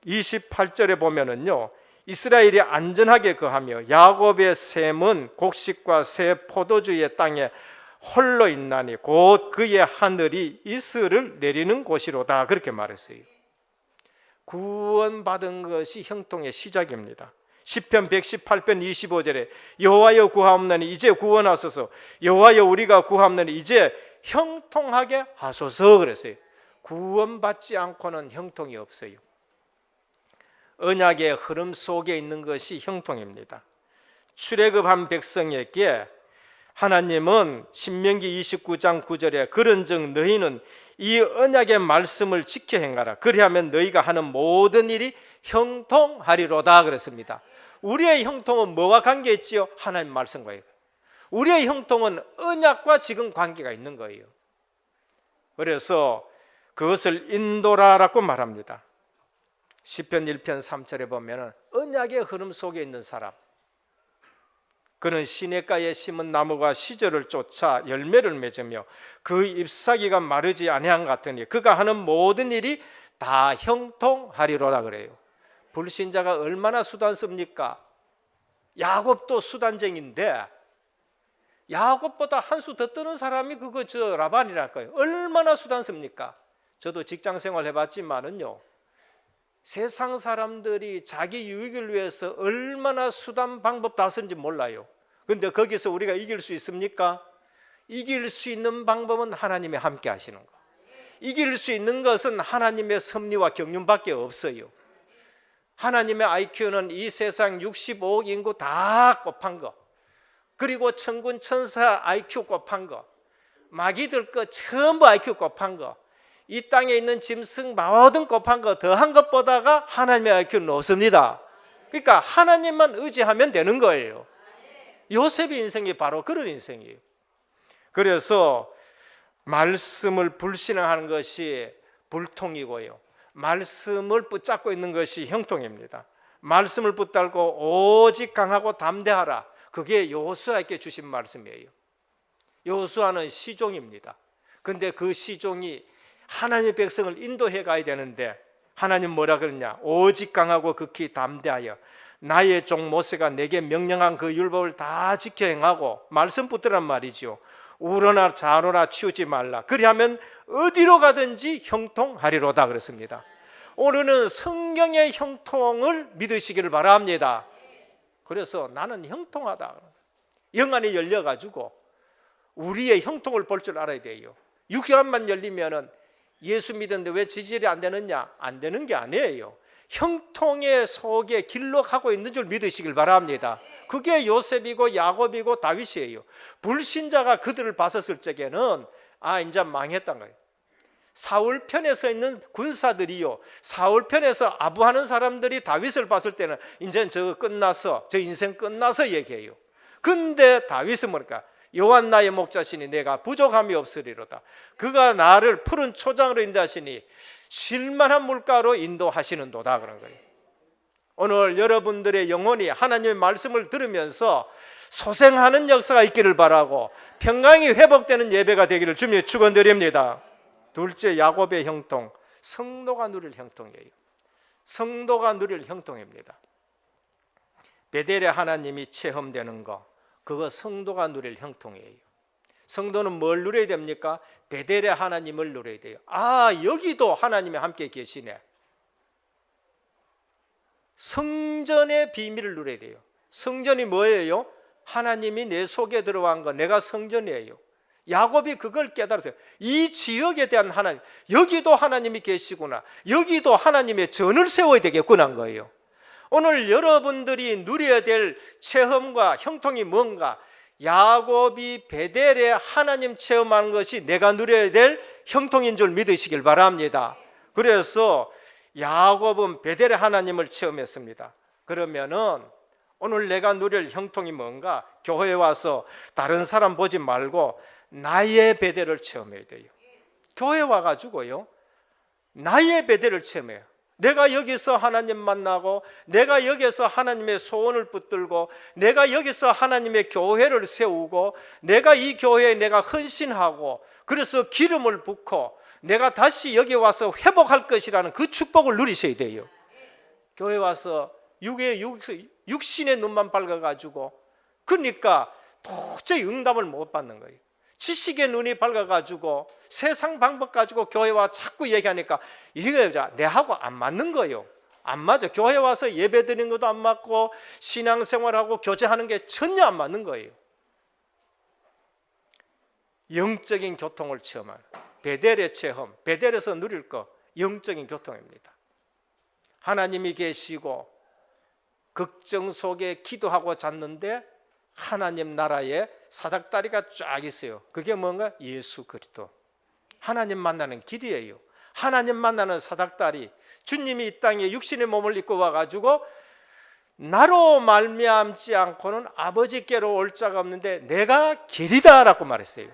28절에 보면은요, 이스라엘이 안전하게 거하며 야곱의 샘은 곡식과 새 포도주의 땅에 홀로 있나니 곧 그의 하늘이 이슬을 내리는 곳이로다. 그렇게 말했어요. 구원받은 것이 형통의 시작입니다. 시편 118편 25절에 여호와여 구하옵나니 이제 구원하소서, 여호와여 우리가 구하옵나니 이제 형통하게 하소서 그랬어요. 구원받지 않고는 형통이 없어요. 언약의 흐름 속에 있는 것이 형통입니다. 출애굽한 백성에게 하나님은 신명기 29장 9절에 그런즉 너희는 이 언약의 말씀을 지켜 행하라. 그리하면 너희가 하는 모든 일이 형통하리로다 그랬습니다. 우리의 형통은 뭐와 관계 있지요? 하나님 말씀과요. 우리의 형통은 언약과 지금 관계가 있는 거예요. 그래서 그것을 인도라라고 말합니다. 시편 1편 3절에 보면 언약의 흐름 속에 있는 사람, 그는 시냇가에 심은 나무가 시절을 쫓아 열매를 맺으며 그 잎사귀가 마르지 아니한 같으니 그가 하는 모든 일이 다 형통하리로라 그래요. 불신자가 얼마나 수단 씁니까? 야곱도 수단쟁인데 야곱보다 한 수 더 뜨는 사람이 저 라반이랄까요. 얼마나 수단 씁니까? 저도 직장 생활 해봤지만은요, 세상 사람들이 자기 유익을 위해서 얼마나 수단 방법 다 쓰는지 몰라요. 그런데 거기서 우리가 이길 수 있습니까? 이길 수 있는 방법은 하나님이 함께 하시는 거. 이길 수 있는 것은 하나님의 섭리와 경륜밖에 없어요. 하나님의 IQ는 이 세상 65억 인구 다 곱한 거, 그리고 천군 천사 IQ 곱한 거, 마귀들 거 전부 IQ 곱한 거, 이 땅에 있는 짐승 모든 곱한 거 더한 것보다가 하나님의 IQ는 없습니다. 그러니까 하나님만 의지하면 되는 거예요. 요셉의 인생이 바로 그런 인생이에요. 그래서 말씀을 불신앙하는 것이 불통이고요, 말씀을 붙잡고 있는 것이 형통입니다. 말씀을 붙들고 오직 강하고 담대하라. 그게 여호수아에게 주신 말씀이에요. 여호수아는 시종입니다. 근데 그 시종이 하나님의 백성을 인도해 가야 되는데 하나님 뭐라 그러냐? 오직 강하고 극히 담대하여 나의 종 모세가 내게 명령한 그 율법을 다 지켜 행하고, 말씀 붙들란 말이죠. 우러나 좌로나 치우지 말라. 그리하면 어디로 가든지 형통하리로다 그랬습니다. 오늘은 성경의 형통을 믿으시기를 바랍니다. 그래서 나는 형통하다. 영안이 열려가지고 우리의 형통을 볼 줄 알아야 돼요. 육안만 열리면은 예수 믿었는데 왜 지질이 안 되느냐? 안 되는 게 아니에요. 형통의 속에 길러가고 있는 줄 믿으시길 바랍니다. 그게 요셉이고 야곱이고 다윗이에요. 불신자가 그들을 봤었을 적에는 이제 망했단 거예요. 사울 편에 서 있는 군사들이요, 사울 편에서 아부하는 사람들이 다윗을 봤을 때는 이제 저 인생 끝나서 얘기해요. 근데 다윗은 뭐랄까? 여호와 나의 목자시니 내가 부족함이 없으리로다. 그가 나를 푸른 초장으로 인도하시니 쉴만한 물가로 인도하시는도다 그런 거예요. 오늘 여러분들의 영혼이 하나님의 말씀을 들으면서 소생하는 역사가 있기를 바라고 평강이 회복되는 예배가 되기를 주님의 축원드립니다. 둘째, 야곱의 형통, 성도가 누릴 형통이에요. 성도가 누릴 형통입니다. 베델의 하나님이 체험되는 거, 그거 성도가 누릴 형통이에요. 성도는 뭘 누려야 됩니까? 베델의 하나님을 누려야 돼요. 여기도 하나님이 함께 계시네. 성전의 비밀을 누려야 돼요. 성전이 뭐예요? 하나님이 내 속에 들어간 거, 내가 성전이에요. 야곱이 그걸 깨달았어요. 이 지역에 대한 하나님, 여기도 하나님이 계시구나, 여기도 하나님의 전을 세워야 되겠구나 한 거예요. 오늘 여러분들이 누려야 될 체험과 형통이 뭔가? 야곱이 베델에 하나님 체험하는 것이 내가 누려야 될 형통인 줄 믿으시길 바랍니다. 그래서 야곱은 베델에 하나님을 체험했습니다. 그러면은 오늘 내가 누릴 형통이 뭔가? 교회에 와서 다른 사람 보지 말고 나의 베델을 체험해야 돼요. 교회 와가지고요, 나의 베델을 체험해요. 내가 여기서 하나님 만나고, 내가 여기서 하나님의 소원을 붙들고, 내가 여기서 하나님의 교회를 세우고, 내가 이 교회에 내가 헌신하고, 그래서 기름을 붓고 내가 다시 여기 와서 회복할 것이라는 그 축복을 누리셔야 돼요. 교회 와서 육신의 눈만 밝아가지고, 그러니까 도저히 응답을 못 받는 거예요. 지식의 눈이 밝아가지고 세상 방법 가지고 교회 와 자꾸 얘기하니까 이게 내하고 안 맞는 거예요. 안 맞아. 교회 와서 예배 드리는 것도 안 맞고 신앙생활하고 교제하는 게 전혀 안 맞는 거예요. 영적인 교통을 체험한 베델의 체험, 베델에서 누릴 거 영적인 교통입니다. 하나님이 계시고 걱정 속에 기도하고 잤는데 하나님 나라에 사닥다리가 쫙 있어요. 그게 뭔가? 예수 그리스도. 하나님 만나는 길이에요. 하나님 만나는 사닥다리. 주님이 이 땅에 육신의 몸을 입고 와가지고 나로 말미암지 않고는 아버지께로 올 자가 없는데 내가 길이다라고 말했어요.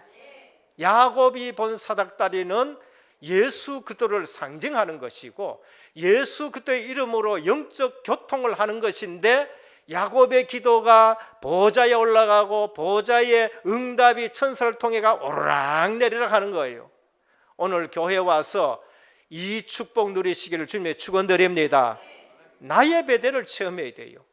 야곱이 본 사닥다리는 예수 그리스도를 상징하는 것이고 예수 그리스도의 이름으로 영적 교통을 하는 것인데, 야곱의 기도가 보좌에 올라가고 보좌의 응답이 천사를 통해가 오르락 내리락 하는 거예요. 오늘 교회 와서 이 축복 누리시기를 주님의 축원드립니다. 나의 베델을 체험해야 돼요.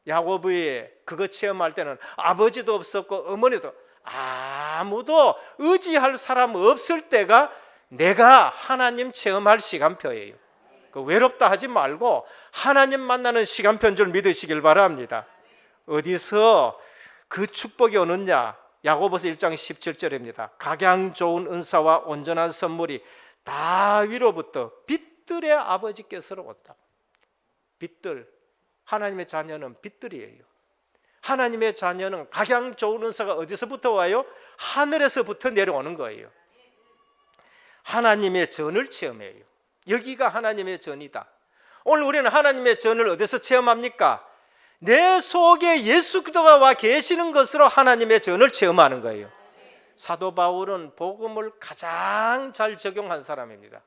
야곱이 그거 체험할 때는 아버지도 없었고 어머니도 아무도 의지할 사람 없을 때가 내가 하나님 체험할 시간표예요. 그 외롭다 하지 말고 하나님 만나는 시간표인 줄 믿으시길 바랍니다. 어디서 그 축복이 오느냐? 야고보서 1장 17절입니다. 각양 좋은 은사와 온전한 선물이 다위로부터 빛들의 아버지께서로 온다. 빛들, 하나님의 자녀는 빛들이에요. 하나님의 자녀는 각양 좋은 은사가 어디서부터 와요? 하늘에서부터 내려오는 거예요. 하나님의 전을 체험해요. 여기가 하나님의 전이다. 오늘 우리는 하나님의 전을 어디서 체험합니까? 내 속에 예수 그리스도가 와 계시는 것으로 하나님의 전을 체험하는 거예요. 사도 바울은 복음을 가장 잘 적용한 사람입니다.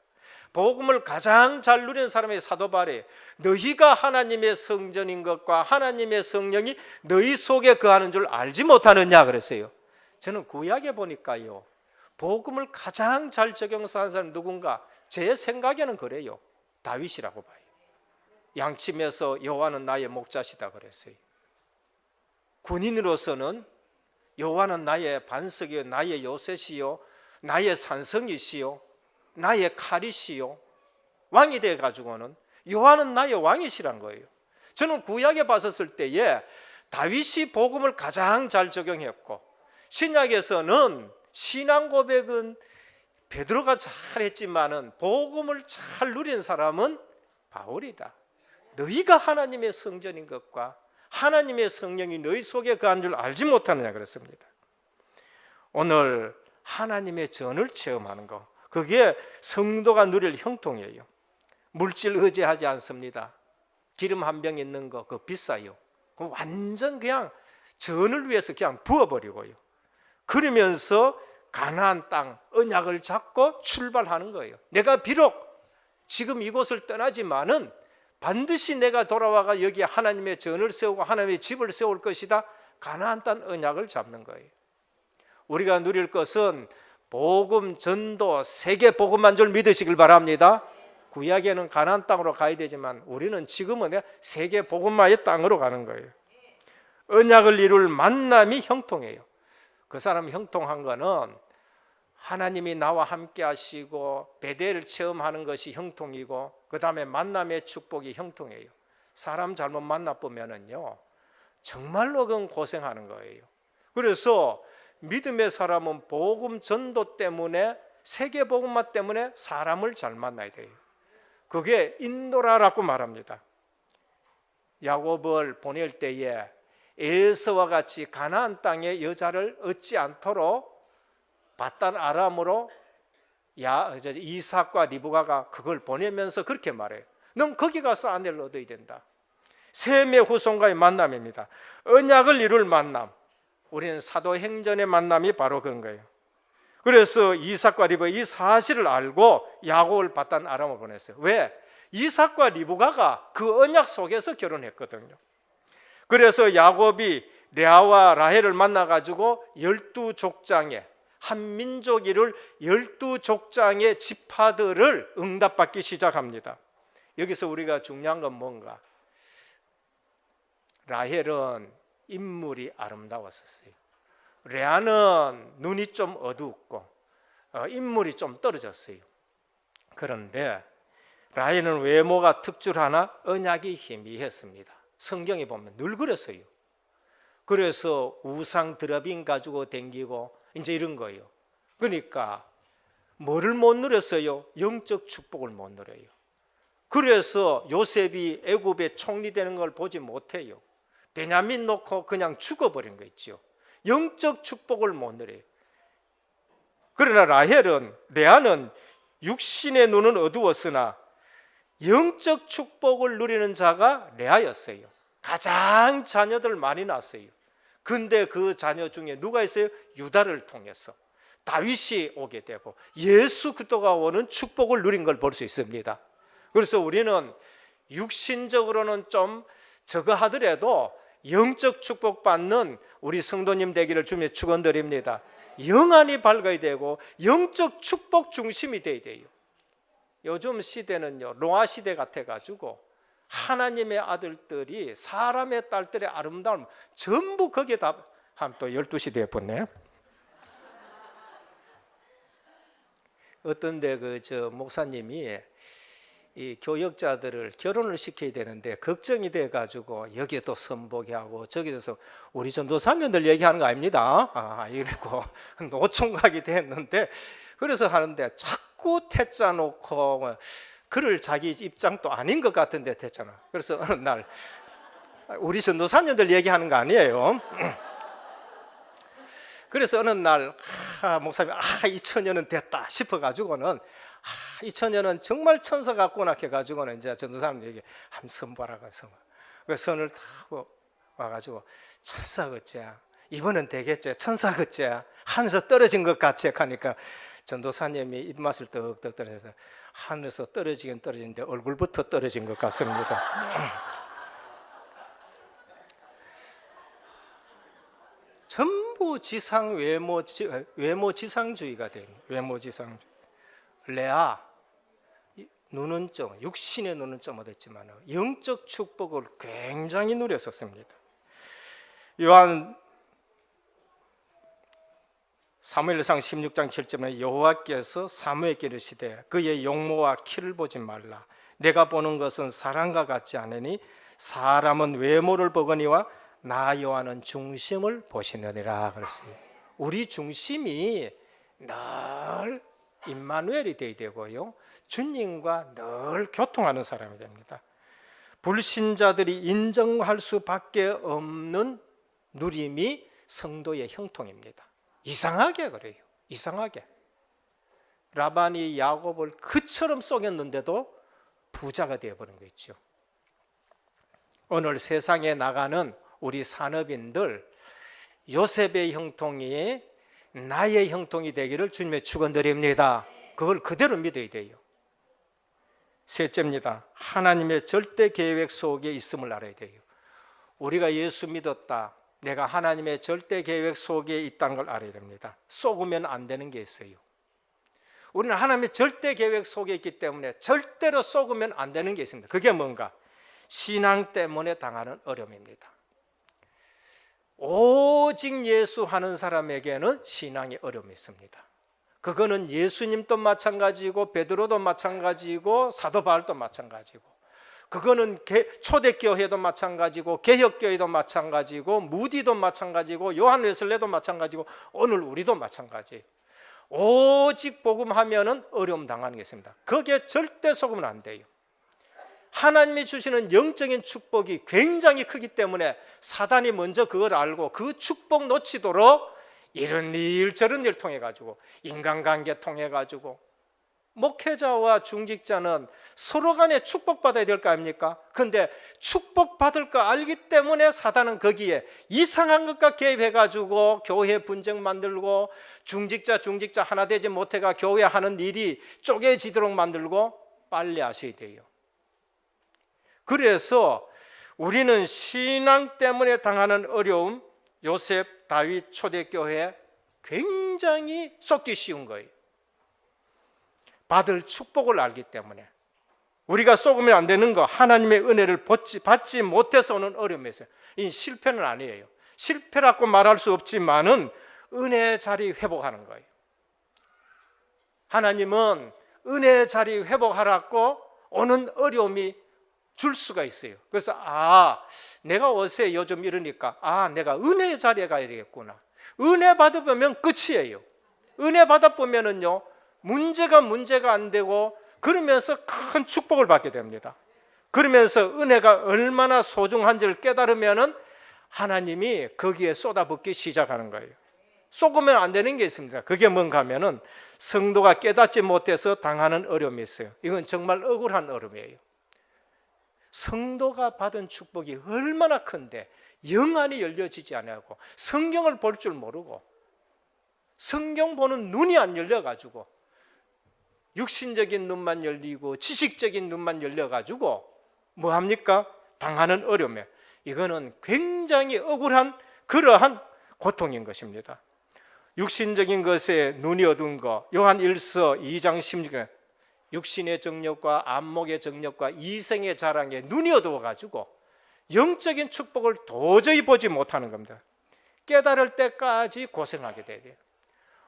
복음을 가장 잘 누린 사람이 사도 바울이에요. 너희가 하나님의 성전인 것과 하나님의 성령이 너희 속에 거하는 줄 알지 못하느냐 그랬어요. 저는 구약에 보니까요, 복음을 가장 잘 적용한 사람이 누군가? 제 생각에는 그래요. 다윗이라고 봐요. 양침에서 여호와는 나의 목자시다 그랬어요. 군인으로서는 여호와는 나의 반석이요, 나의 요새시요, 나의 산성이시요, 나의 칼이시요. 왕이 돼가지고는 여호와는 나의 왕이시란 거예요. 저는 구약에 봤었을 때에 다윗이 복음을 가장 잘 적용했고, 신약에서는 신앙 고백은 베드로가 잘했지만은 복음을 잘 누린 사람은 바울이다. 너희가 하나님의 성전인 것과 하나님의 성령이 너희 속에 거한 줄 알지 못하느냐 그랬습니다. 오늘 하나님의 전을 체험하는 거, 그게 성도가 누릴 형통이에요. 물질 의지하지 않습니다. 기름 한 병 있는 거 그거 비싸요. 완전 그냥 전을 위해서 그냥 부어버리고요. 그러면서 가나안 땅 언약을 잡고 출발하는 거예요. 내가 비록 지금 이곳을 떠나지만은 반드시 내가 돌아와가 여기 하나님의 전을 세우고 하나님의 집을 세울 것이다. 가나안 땅 언약을 잡는 거예요. 우리가 누릴 것은 복음, 전도, 세계 복음만 줄 믿으시길 바랍니다. 구약에는 가나안 땅으로 가야 되지만 우리는 지금은 세계 복음마의 땅으로 가는 거예요. 언약을 이룰 만남이 형통이에요. 그 사람 형통한 거는 하나님이 나와 함께 하시고 베델을 체험하는 것이 형통이고, 그 다음에 만남의 축복이 형통이에요. 사람 잘못 만나보면은요, 정말로 그건 고생하는 거예요. 그래서 믿음의 사람은 복음 전도 때문에, 세계 복음화 때문에 사람을 잘 만나야 돼요. 그게 인도라라고 말합니다. 야곱을 보낼 때에 에서와 같이 가나안 땅의 여자를 얻지 않도록 바단 아람으로 이삭과 리브가가 그걸 보내면서 그렇게 말해요. 넌 거기 가서 아내를 얻어야 된다. 셈의 후손과의 만남입니다. 언약을 이룰 만남. 우리는 사도행전의 만남이 바로 그런 거예요. 그래서 이삭과 리브가 이 사실을 알고 야곱을 바단 아람으로 보냈어요. 왜? 이삭과 리브가가 그 언약 속에서 결혼했거든요. 그래서 야곱이 레아와 라헬을 만나가지고 12족장에, 한 민족 이룰 12족장의 지파들을 응답받기 시작합니다. 여기서 우리가 중요한 건 뭔가? 라헬은 인물이 아름다웠었어요. 레아는 눈이 좀 어두웠고 인물이 좀 떨어졌어요. 그런데 라헬은 외모가 특출하나 언약이 희미했습니다. 성경에 보면 늘 그랬어요. 그래서 우상 드라빈 가지고 댕기고 이제 이런 거예요. 그러니까 뭐를 못 누렸어요? 영적 축복을 못 누려요. 그래서 요셉이 애굽의 총리 되는 걸 보지 못해요. 베냐민 놓고 그냥 죽어버린 거 있죠. 영적 축복을 못 누려요. 그러나 레아는 육신의 눈은 어두웠으나 영적 축복을 누리는 자가 레아였어요. 가장 자녀들 많이 낳았어요. 근데 그 자녀 중에 누가 있어요? 유다를 통해서 다윗이 오게 되고 예수 그리스도가 오는 축복을 누린 걸 볼 수 있습니다. 그래서 우리는 육신적으로는 좀 저거 하더라도 영적 축복 받는 우리 성도님 되기를 주님의 축원드립니다. 영안이 밝아야 되고 영적 축복 중심이 돼야 돼요. 요즘 시대는요, 노아 시대 같아가지고 하나님의 아들들이 사람의 딸들의 아름다움 전부 거기에 다, 한 또 12시 되었네. 어떤데 목사님이 이 교역자들을 결혼을 시켜야 되는데 걱정이 돼가지고 여기에 또 선보게 하고 저기에서 우리 전도사님들 얘기하는 거 아닙니다. 이랬고 노총각이 됐는데 그래서 하는데 자꾸 태짜 놓고 글을 자기 입장도 아닌 것 같은데 됐잖아. 그래서 어느 날 우리 전도사님들 얘기하는 거 아니에요. 그래서 어느 날 목사님이 이 처녀는 됐다 싶어가지고는 이 처녀는 정말 천사 같구나 해가지고는 이제 전도사님들에게 한번 선보라고 해서 그 선을 타고 와가지고 천사 같지? 이번엔 되겠지? 천사 같지? 하늘에서 떨어진 것 같이 하니까 전도사님이 입맛을 떡떡 떨어져서 하늘에서 떨어지긴 떨어지는데 얼굴부터 떨어진 것 같습니다. 전부 지상 외모 지상주의가 됩니다. 외모 지상주의. 레아 눈은 좀 육신의 눈은 좀 어땠지만 영적 축복을 굉장히 누렸었습니다. 요한 사무엘상 16장 7절에 여호와께서 사무엘에게 이르시되 그의 용모와 키를 보지 말라. 내가 보는 것은 사람과 같지 않으니 사람은 외모를 보거니와 나 여호와는 중심을 보시느니라 그랬어요. 우리 중심이 늘 임마누엘이 되어야 되고요, 주님과 늘 교통하는 사람이 됩니다. 불신자들이 인정할 수밖에 없는 누림이 성도의 형통입니다. 이상하게 그래요. 이상하게 라반이 야곱을 그처럼 속였는데도 부자가 되어버린 거 있죠. 오늘 세상에 나가는 우리 산업인들 요셉의 형통이 나의 형통이 되기를 주님의 축원드립니다. 그걸 그대로 믿어야 돼요. 셋째입니다. 하나님의 절대 계획 속에 있음을 알아야 돼요. 우리가 예수 믿었다, 내가 하나님의 절대 계획 속에 있다는 걸 알아야 됩니다. 속으면 안 되는 게 있어요. 우리는 하나님의 절대 계획 속에 있기 때문에 절대로 속으면 안 되는 게 있습니다. 그게 뭔가? 신앙 때문에 당하는 어려움입니다. 오직 예수 하는 사람에게는 신앙의 어려움이 있습니다. 그거는 예수님도 마찬가지고 베드로도 마찬가지고 사도 바울도 마찬가지고 그거는 초대교회도 마찬가지고 개혁교회도 마찬가지고 무디도 마찬가지고 요한 웨슬레도 마찬가지고 오늘 우리도 마찬가지예요. 오직 복음하면은 어려움 당하는 게 있습니다. 거기에 절대 속으면 안 돼요. 하나님이 주시는 영적인 축복이 굉장히 크기 때문에 사단이 먼저 그걸 알고 그 축복 놓치도록 이런 일 저런 일 통해 가지고 인간관계 통해 가지고 목회자와 중직자는 서로 간에 축복받아야 될 거 아닙니까? 그런데 축복받을 거 알기 때문에 사단은 거기에 이상한 것과 개입해가지고 교회 분쟁 만들고 중직자 하나 되지 못해가 교회 하는 일이 쪼개지도록 만들고 빨리 아셔야 돼요. 그래서 우리는 신앙 때문에 당하는 어려움, 요셉, 다윗, 초대교회 굉장히 쏟기 쉬운 거예요. 받을 축복을 알기 때문에 우리가 쏘으면 안 되는 거 하나님의 은혜를 받지 못해서 오는 어려움이 있어요. 이 실패는 아니에요. 실패라고 말할 수 없지만은 은혜의 자리 회복하는 거예요. 하나님은 은혜의 자리 회복하라고 오는 어려움이 줄 수가 있어요. 그래서 내가 어제 요즘 이러니까 내가 은혜의 자리에 가야 되겠구나. 은혜 받아보면 끝이에요. 은혜 받아보면은요 문제가 안 되고 그러면서 큰 축복을 받게 됩니다. 그러면서 은혜가 얼마나 소중한지를 깨달으면은 하나님이 거기에 쏟아붓기 시작하는 거예요. 쏟으면 안 되는 게 있습니다. 그게 뭔가 하면은 성도가 깨닫지 못해서 당하는 어려움이 있어요. 이건 정말 억울한 어려움이에요. 성도가 받은 축복이 얼마나 큰데 영안이 열려지지 않고 성경을 볼 줄 모르고 성경 보는 눈이 안 열려가지고 육신적인 눈만 열리고 지식적인 눈만 열려가지고 뭐합니까? 당하는 어려움에 이거는 굉장히 억울한 그러한 고통인 것입니다. 육신적인 것에 눈이 어두운 거 요한 1서 2장 16절 육신의 정욕과 안목의 정욕과 이생의 자랑에 눈이 어두워가지고 영적인 축복을 도저히 보지 못하는 겁니다. 깨달을 때까지 고생하게 돼요.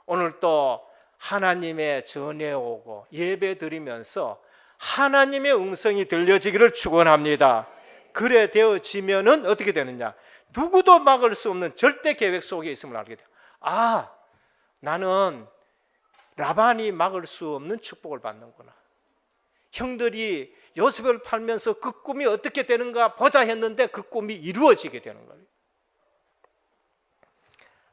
오늘 또 하나님의 전에 오고 예배 드리면서 하나님의 음성이 들려지기를 축원합니다. 그래 되어지면은 어떻게 되느냐? 누구도 막을 수 없는 절대 계획 속에 있음을 알게 돼요. 나는 라반이 막을 수 없는 축복을 받는구나. 형들이 요셉을 팔면서 그 꿈이 어떻게 되는가 보자 했는데 그 꿈이 이루어지게 되는 거예요.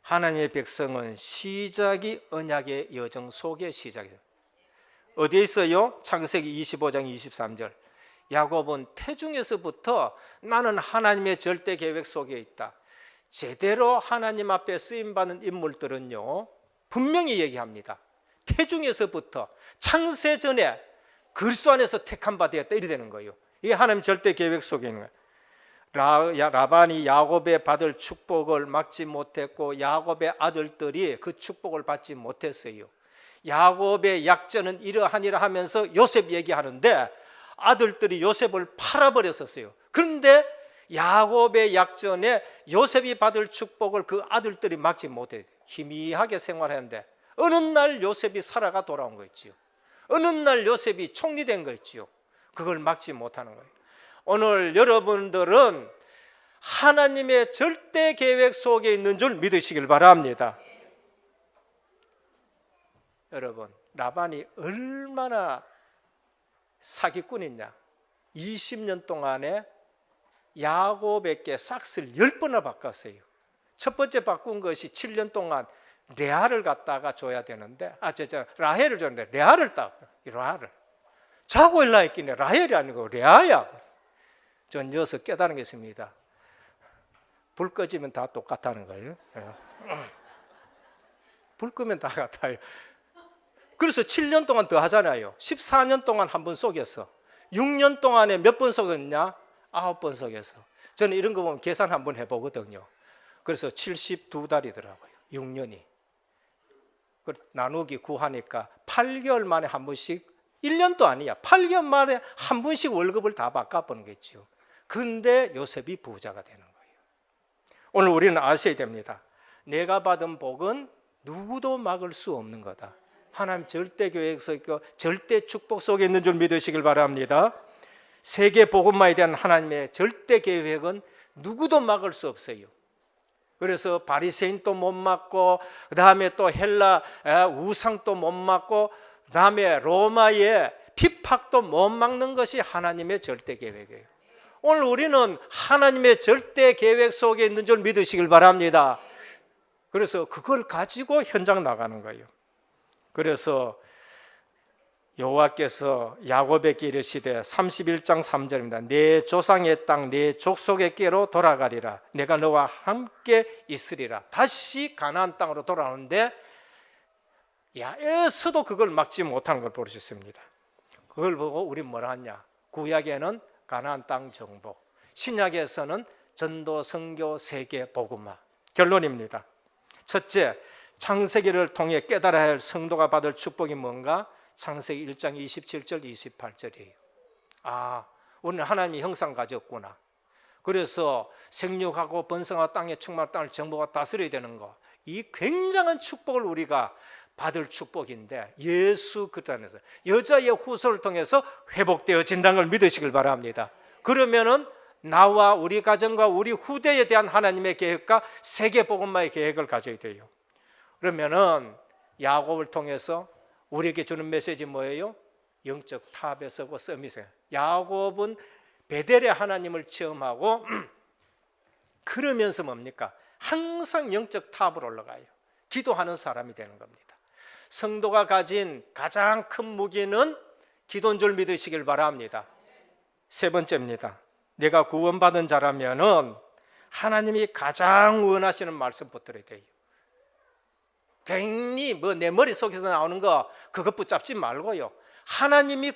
하나님의 백성은 시작이 언약의 여정 속의 시작이에요. 어디에 있어요? 창세기 25장 23절 야곱은 태중에서부터 나는 하나님의 절대 계획 속에 있다. 제대로 하나님 앞에 쓰임받는 인물들은요 분명히 얘기합니다. 태중에서부터 창세 전에 그리스도 안에서 택한 바 되었다 이래 되는 거예요. 이게 하나님 절대 계획 속에 있는 거예요. 라반이 야곱의 받을 축복을 막지 못했고 야곱의 아들들이 그 축복을 받지 못했어요. 야곱의 약전은 이러하니라 하면서 요셉 얘기하는데 아들들이 요셉을 팔아버렸었어요. 그런데 야곱의 약전에 요셉이 받을 축복을 그 아들들이 막지 못해요. 희미하게 생활했는데 어느 날 요셉이 살아가 돌아온 거 있지요. 어느 날 요셉이 총리된 거 있지요. 그걸 막지 못하는 거예요. 오늘 여러분들은 하나님의 절대 계획 속에 있는 줄 믿으시길 바랍니다. 여러분, 라반이 얼마나 사기꾼이냐. 20년 동안에 야곱에게 싹스를 10번을 바꿨어요. 첫 번째 바꾼 것이 7년 동안 레아를 갖다가 줘야 되는데 라헬을 줬는데 레아를 자고 일라 했기는 라헬이 아니고 레아야. 전 여기서 깨달은 게 있습니다. 불 꺼지면 다 똑같다는 거예요. 불 끄면 다 같아요. 그래서 7년 동안 더 하잖아요. 14년 동안 한 번 속였어. 6년 동안에 몇 번 속였냐? 9번 속였어. 저는 이런 거 보면 계산 한번 해보거든요. 그래서 72달이더라고요. 6년이. 나누기 9 하니까 8개월 만에 한 번씩, 1년도 아니야. 8개월 만에 한 번씩 월급을 다 바꿔보는 거겠죠. 근데 요셉이 부자가 되는 거예요. 오늘 우리는 아셔야 됩니다. 내가 받은 복은 누구도 막을 수 없는 거다. 하나님 절대 계획 속에 있고 절대 축복 속에 있는 줄 믿으시길 바랍니다. 세계 복음화에 대한 하나님의 절대 계획은 누구도 막을 수 없어요. 그래서 바리새인도 못 막고, 그 다음에 또 헬라 우상도 못 막고, 그 다음에 로마의 핍박도 못 막는 것이 하나님의 절대 계획이에요. 오늘 우리는 하나님의 절대 계획 속에 있는 줄 믿으시길 바랍니다. 그래서 그걸 가지고 현장 나가는 거예요. 그래서 여호와께서 야곱에게 이르시되 31장 3절입니다. 내 조상의 땅 내 족속에게로 돌아가리라. 내가 너와 함께 있으리라. 다시 가나안 땅으로 돌아오는데 야에서도 그걸 막지 못하는 걸 볼 수 있습니다. 그걸 보고 우리 뭐라 하냐? 구약에는 가나안 땅 정복, 신약에서는 전도 선교 세계 복음화. 결론입니다. 첫째, 창세기를 통해 깨달아야 할 성도가 받을 축복이 뭔가? 창세기 1장 27절 28절이에요. 아, 우리는 하나님의 형상 가졌구나. 그래서 생육하고 번성하고 땅에 충만한 땅을 정복하고 다스려야 되는 거, 이 굉장한 축복을 우리가 받을 축복인데, 예수 그리스도 안에서 여자의 후손을 통해서 회복되어진다는 걸 믿으시길 바랍니다. 그러면은 나와 우리 가정과 우리 후대에 대한 하나님의 계획과 세계 복음화의 계획을 가져야 돼요. 그러면은 야곱을 통해서 우리에게 주는 메시지 뭐예요? 영적 탑에 서고 썸이세요. 야곱은 베델의 하나님을 체험하고 그러면서 뭡니까? 항상 영적 탑으로 올라가요. 기도하는 사람이 되는 겁니다. 성도가 가진 가장 큰 무기는 기도인 줄 믿으시길 바랍니다. 세 번째입니다. 내가 구원받은 자라면은 하나님이 가장 원하시는 말씀 붙들어야 돼요. 괜히 뭐 내 머릿속에서 나오는 거 그것 붙잡지 말고요, 하나님이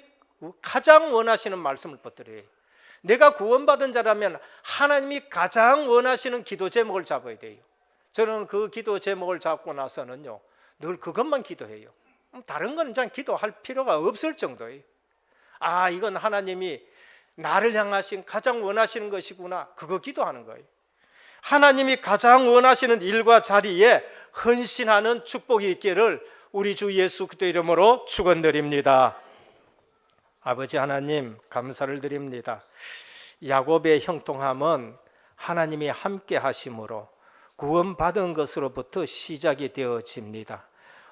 가장 원하시는 말씀을 붙들어야 해요. 내가 구원받은 자라면 하나님이 가장 원하시는 기도 제목을 잡아야 돼요. 저는 그 기도 제목을 잡고 나서는요, 늘 그것만 기도해요. 다른 건 그냥 기도할 필요가 없을 정도예요. 아, 이건 하나님이 나를 향하신 가장 원하시는 것이구나, 그거 기도하는 거예요. 하나님이 가장 원하시는 일과 자리에 헌신하는 축복이 있기를 우리 주 예수 그리스도 이름으로 축원드립니다. 아버지 하나님, 감사를 드립니다. 야곱의 형통함은 하나님이 함께 하심으로 구원받은 것으로부터 시작이 되어집니다.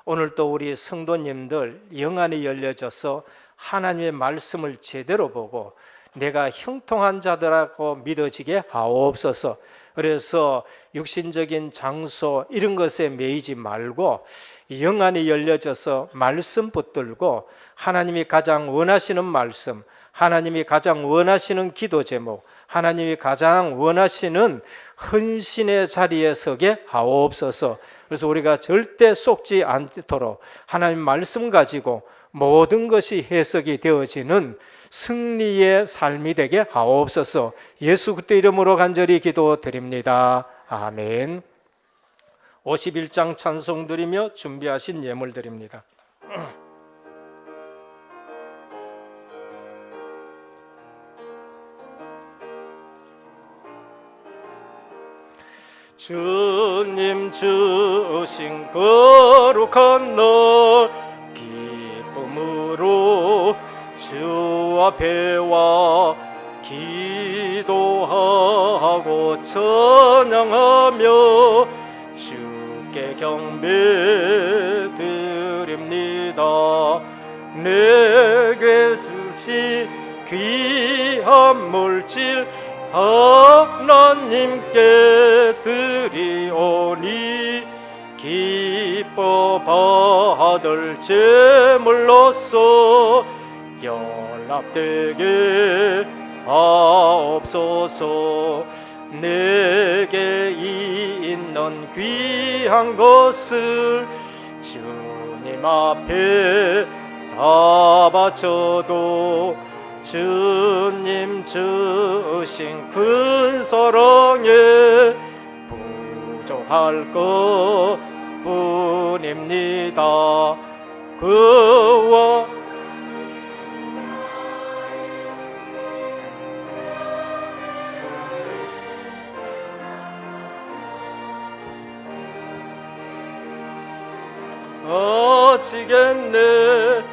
오늘도 우리 성도님들 영안이 열려져서 하나님의 말씀을 제대로 보고 내가 형통한 자들하고 믿어지게 하옵소서. 그래서 육신적인 장소 이런 것에 매이지 말고 영안이 열려져서 말씀 붙들고 하나님이 가장 원하시는 말씀, 하나님이 가장 원하시는 기도 제목, 하나님이 가장 원하시는 헌신의 자리에 서게 하옵소서. 그래서 우리가 절대 속지 않도록 하나님 말씀 가지고 모든 것이 해석이 되어지는 승리의 삶이 되게 하옵소서. 예수 그리스도 이름으로 간절히 기도드립니다. 아멘. 51장 찬송 드리며 준비하신 예물 드립니다. 주님 주신 거룩한 날 기쁨으로 주 앞에 와 기도하고 찬양하며 주께 경배드립니다. 내게 주신 귀한 물질 하나님께 드리오니 기뻐 받을 제물로서 연락되게 하옵소서. 내게 있는 귀한 것을 주님 앞에 다 바쳐도 주님 주신 큰 사랑에 부족할 것 뿐입니다. 그와 어찌겠네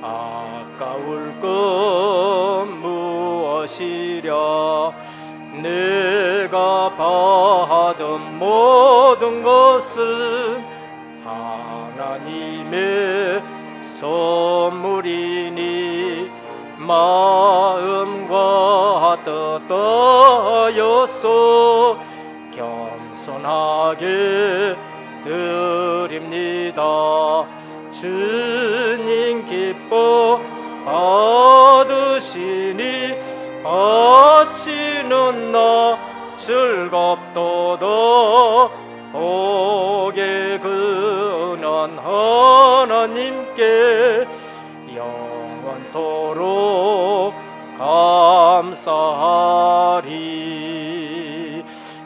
아까울 것 것이랴. 내가 받은 모든 것은 하나님의 선물이니 마음과 뜻하여서 겸손하게 드립니다. 주님 기뻐 받으시니 바치는 나 즐겁도다. 복에 근한 하나님께 영원토록 감사하리.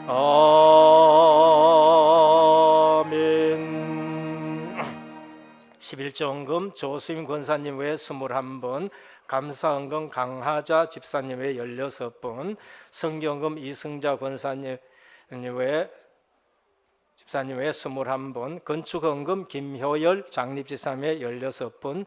아멘. 11조헌금 조수임 권사님 외 21분, 감사헌금 강하자 집사님 외 16분, 성경금 이승자 권사님 외 21분, 건축헌금 김효열 장립지사님 외 16분,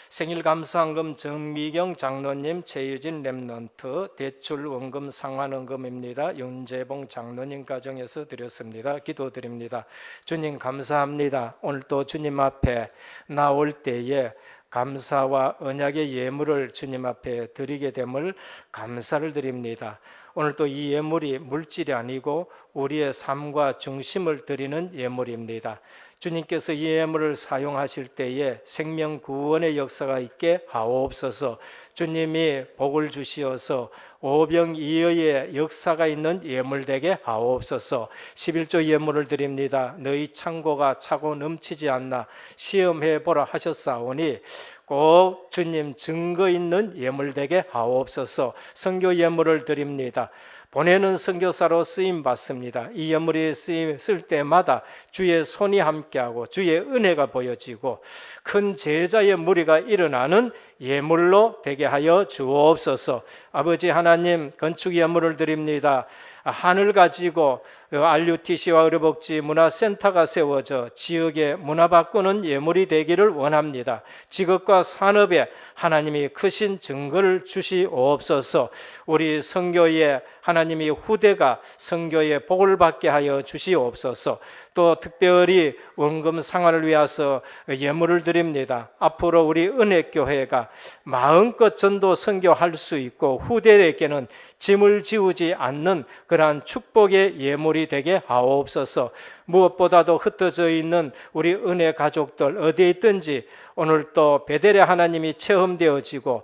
생일감사헌금 정미경 장로님, 최유진 랩런트, 대출원금 상환원금입니다. 윤재봉 장로님 가정에서 드렸습니다. 기도드립니다. 주님 감사합니다. 오늘 또 주님 앞에 나올 때에 감사와 언약의 예물을 주님 앞에 드리게 됨을 감사를 드립니다. 오늘 또 이 예물이 물질이 아니고 우리의 삶과 중심을 드리는 예물입니다. 주님께서 이 예물을 사용하실 때에 생명 구원의 역사가 있게 하옵소서. 주님이 복을 주시어서 오병이어의 역사가 있는 예물 되게 하옵소서. 11조 예물을 드립니다. 너희 창고가 차고 넘치지 않나 시험해보라 하셨사오니 꼭 주님 증거 있는 예물 되게 하옵소서. 선교 예물을 드립니다. 보내는 선교사로 쓰임 받습니다. 이 예물이 쓰임 쓸 때마다 주의 손이 함께하고 주의 은혜가 보여지고 큰 제자의 무리가 일어나는 예물로 되게 하여 주옵소서. 아버지 하나님, 건축 예물을 드립니다. 하늘 가지고 RUTC와 의료복지 문화센터가 세워져 지역의 문화 바꾸는 예물이 되기를 원합니다. 직업과 산업에 하나님이 크신 증거를 주시옵소서. 우리 선교의 하나님이 후대가 선교의 복을 받게 하여 주시옵소서. 또 특별히 원금 상환을 위해서 예물을 드립니다. 앞으로 우리 은혜교회가 마음껏 전도 선교할 수 있고 후대에게는 짐을 지우지 않는 그러한 축복의 예물이 되게 하옵소서. 무엇보다도 흩어져 있는 우리 은혜 가족들 어디에 있든지 오늘 또 베델의 하나님이 체험되어지고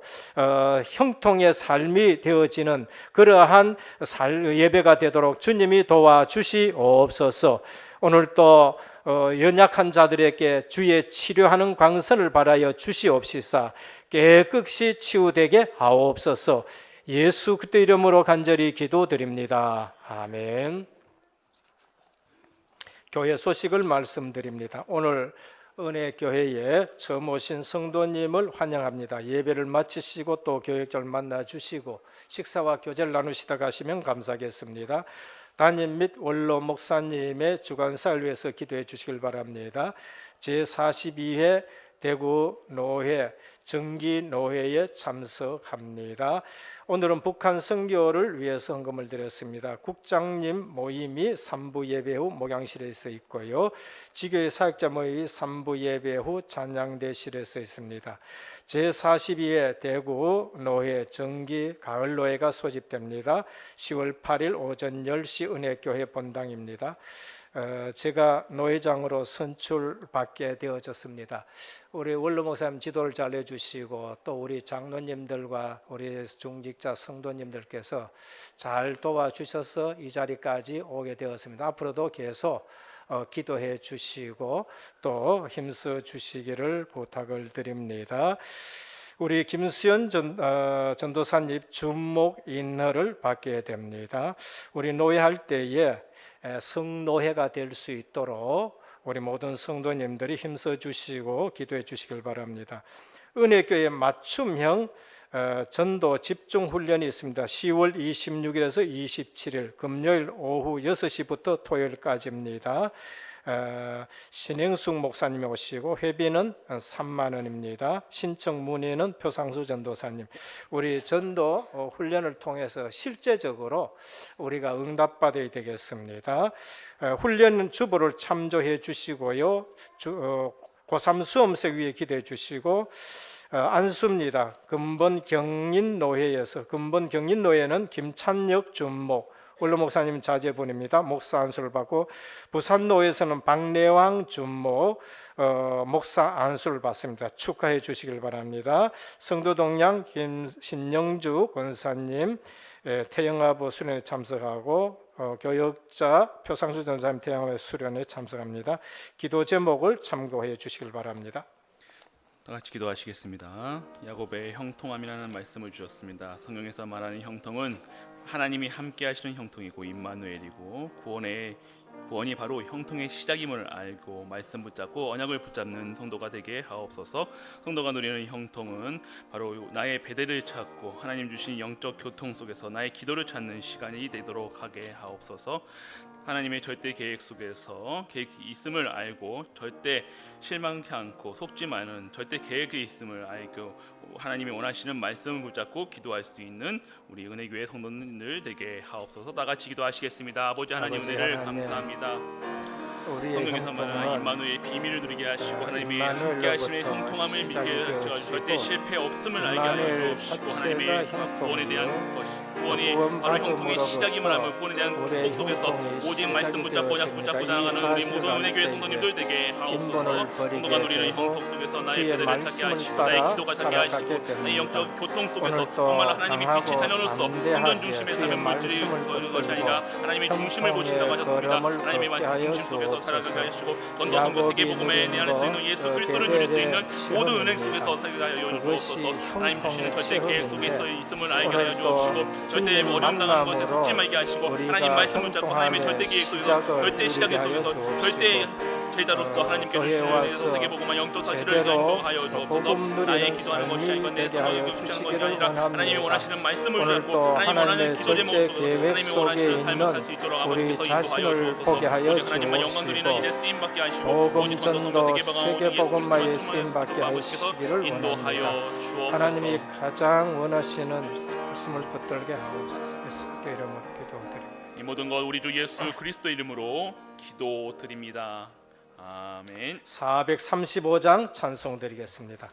형통의 삶이 되어지는 그러한 예배가 되도록 주님이 도와주시옵소서. 오늘 또 연약한 자들에게 주의 치료하는 광선을 바라여 주시옵시사 깨끗이 치유되게 하옵소서. 예수 그리스도 이름으로 간절히 기도드립니다. 아멘. 교회 소식을 말씀드립니다. 오늘 은혜교회에 처음 오신 성도님을 환영합니다. 예배를 마치시고 또 교역자를 만나주시고 식사와 교제를 나누시다 가시면 감사하겠습니다. 담임 및 원로 목사님의 주관사를 위해서 기도해 주시길 바랍니다. 제42회 대구 노회 정기노회에 참석합니다. 오늘은 북한 선교를 위해서 헌금을 드렸습니다. 국장님 모임이 3부 예배 후 목양실에서 있고요. 지교회 사역자 모임이 3부 예배 후 찬양대실에서 있습니다. 제42회 대구 노회 정기 가을노회가 소집됩니다. 10월 8일 오전 10시 은혜교회 본당입니다. 제가 노회장으로 선출받게 되어졌습니다. 우리 원로 목사님 지도를 잘 해주시고 또 우리 장로님들과 우리 중직자 성도님들께서 잘 도와주셔서 이 자리까지 오게 되었습니다. 앞으로도 계속 기도해 주시고 또 힘써 주시기를 부탁을 드립니다. 우리 김수연 전도사님 주목 인허를 받게 됩니다. 우리 노회할 때에 성노회가 될 수 있도록 우리 모든 성도님들이 힘써 주시고 기도해 주시길 바랍니다. 은혜교회 맞춤형 전도 집중훈련이 있습니다. 10월 26일에서 27일 금요일 오후 6시부터 토요일까지입니다. 신행숙 목사님이 오시고 회비는 3만 원입니다. 신청 문의는 표상수 전도사님. 우리 전도 훈련을 통해서 실제적으로 우리가 응답받아야 되겠습니다. 훈련 주보를 참조해 주시고요. 고3 수험생 위에 기대해 주시고 안수입니다. 근본 경인노회에서 근본 경인노회는 김찬혁 준목 원로 목사님 자제분입니다. 목사 안수를 받고 부산노회에서는 박내왕 준목 목사 안수를 받습니다. 축하해 주시길 바랍니다. 성도동양 김신영주 권사님 태영아부 수련회 참석하고 교역자 표상수 전사님 태영아부 수련회 참석합니다. 기도 제목을 참고해 주시길 바랍니다. 다 같이 기도하시겠습니다. 야곱의 형통함이라는 말씀을 주셨습니다. 성경에서 말하는 형통은 하나님이 함께 하시는 형통이고 임마누엘이고 구원이 바로 형통의 시작임을 알고 말씀 붙잡고 언약을 붙잡는 성도가 되게 하옵소서. 성도가 누리는 형통은 바로 나의 배대를 찾고 하나님 주신 영적 교통 속에서 나의 기도를 찾는 시간이 되도록 하게 하옵소서. 하나님의 절대 계획 속에서 계획이 있음을 알고 절대 실망케 않고 속지 마는 절대 계획이 있음을 알고 하나님이 원하시는 말씀을 붙잡고 기도할 수 있는 우리 은혜교회 성도님들 되게 하옵소서. 다 같이 기도하시겠습니다. 아버지 하나님 은혜를 감사합니다. 성경에서 말하는 임마누엘 비밀을 누리게 하시고 하나님이 함께 하심의 형통함을 믿게 하시고 절대 실패 없음을 알게 하여 주시고 하나님의 구원에 대한 것 구원이 바로 형통의 시작임을 알고 구원에 대한 축복 속에서 오직 말씀 붙잡고 나아가는 우리 모든 은혜교회 성도님들 되게 하옵소서. 성도가 누리는 형통 속에서 나의 배대를 찾게 하시고 나의 기도가 찾게 하시고 나의 영적 교통 속에서 정말 하나님이 빛의 자녀로서 혼전 중심의 삶의 물질이 것이 아니라 하나님의 중심을 보신다고 하셨습니다. 하나님의 말씀 중심 속에서 살아가게 하시고 전도 선교 세계복음에 내 안에 쓰이는 예수 그리스도를 누릴 수 있는 모든 은행 속에서 살게 하여 주옵소서. 하나님 주시는 절대 계획 속에 있음을 알게 하여 주옵시고 절대 어려움 당하는 것에 속지 말게 하시고 하나님 말씀을 잡고 하나님의 절대 계획 속에서 절대 시작 속에서 절대 제자로서 하나님께 주시는 세계복음과 영적 사실을 인도하여 주옵소서. 나의 기도하는 것이 아니고 내 생각을 주시는 것이 아니라 하나님이 원하시는 말씀을 잡고 하나님이 원하는 기도 제목 속에서 하나님이 원하시는 삶을 살 수 있도록 아버지께서 인도하여 주옵소서. 하나님만 영광 누리는 일에 쓰임받게 하시고 복음 전도 세계복음마에 쓰임받게 하시기를 원합니다. 하나님이 가장 원하시는 말씀을 붙들게 하옵소서. 예수 그리스도 이름으로 기도드립니다. 이 모든 것 우리 주 예수 그리스도 이름으로 기도드립니다. 아멘. 435장 찬송 드리겠습니다.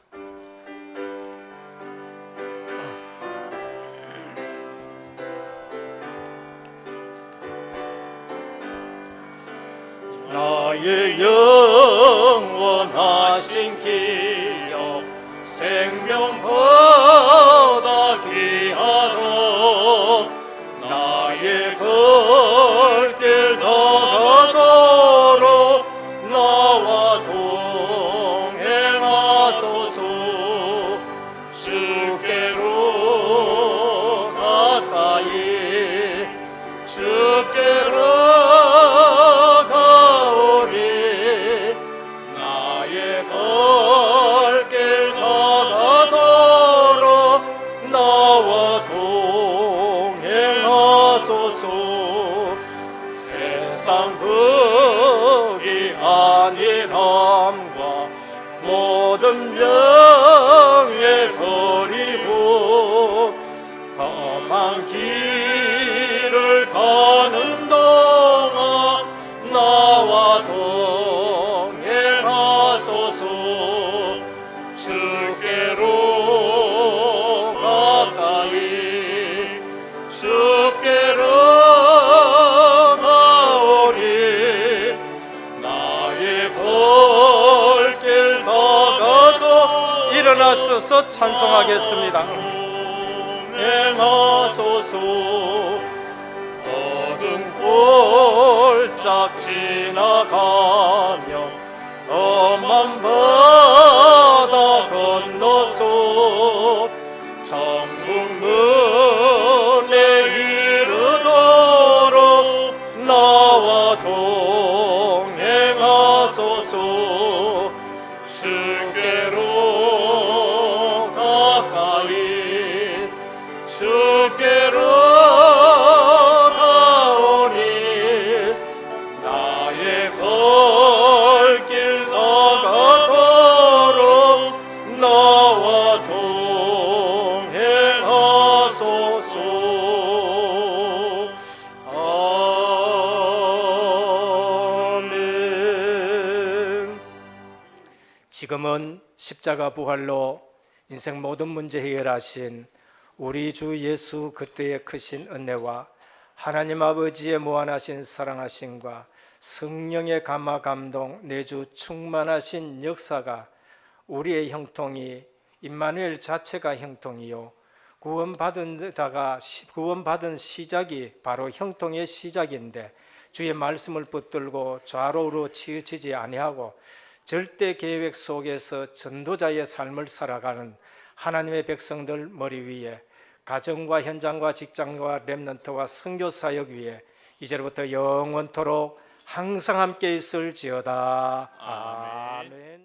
나의 영원하신 기여 생명보다 귀하도 나의 걸길 다가도록 나와 동행하소서. 주께로 가까이 주께로 가오리 나의 걸길 다가도록 나와 동행하소서. 세상 극이 안일함과 모든 병에 버리고 험한 길을 가는 동안 나와 동행하소서. 주께로 가까이 주께로 가오리 나의 걸길 다가도 일어나셔서 찬송하겠습니다. 행하소서. 어두운 골짝 지나가며 험한 바다 건너서 천국문에 이르도록 나와 동행하소서. 주께로 가까이 주께로 가오니 나의 것 지금은 십자가 부활로 인생 모든 문제 해결하신 우리 주 예수 그때의 크신 은혜와 하나님 아버지의 무한하신 사랑하심과 성령의 감화 감동 내주 충만하신 역사가 우리의 형통이 임마누엘 자체가 형통이요 구원받은 자가 구원받은 시작이 바로 형통의 시작인데 주의 말씀을 붙들고 좌로우로 치우치지 아니하고 절대 계획 속에서 전도자의 삶을 살아가는 하나님의 백성들 머리 위에 가정과 현장과 직장과 렘넌트와 선교 사역 위에 이제부터 영원토록 항상 함께 있을지어다. 아멘.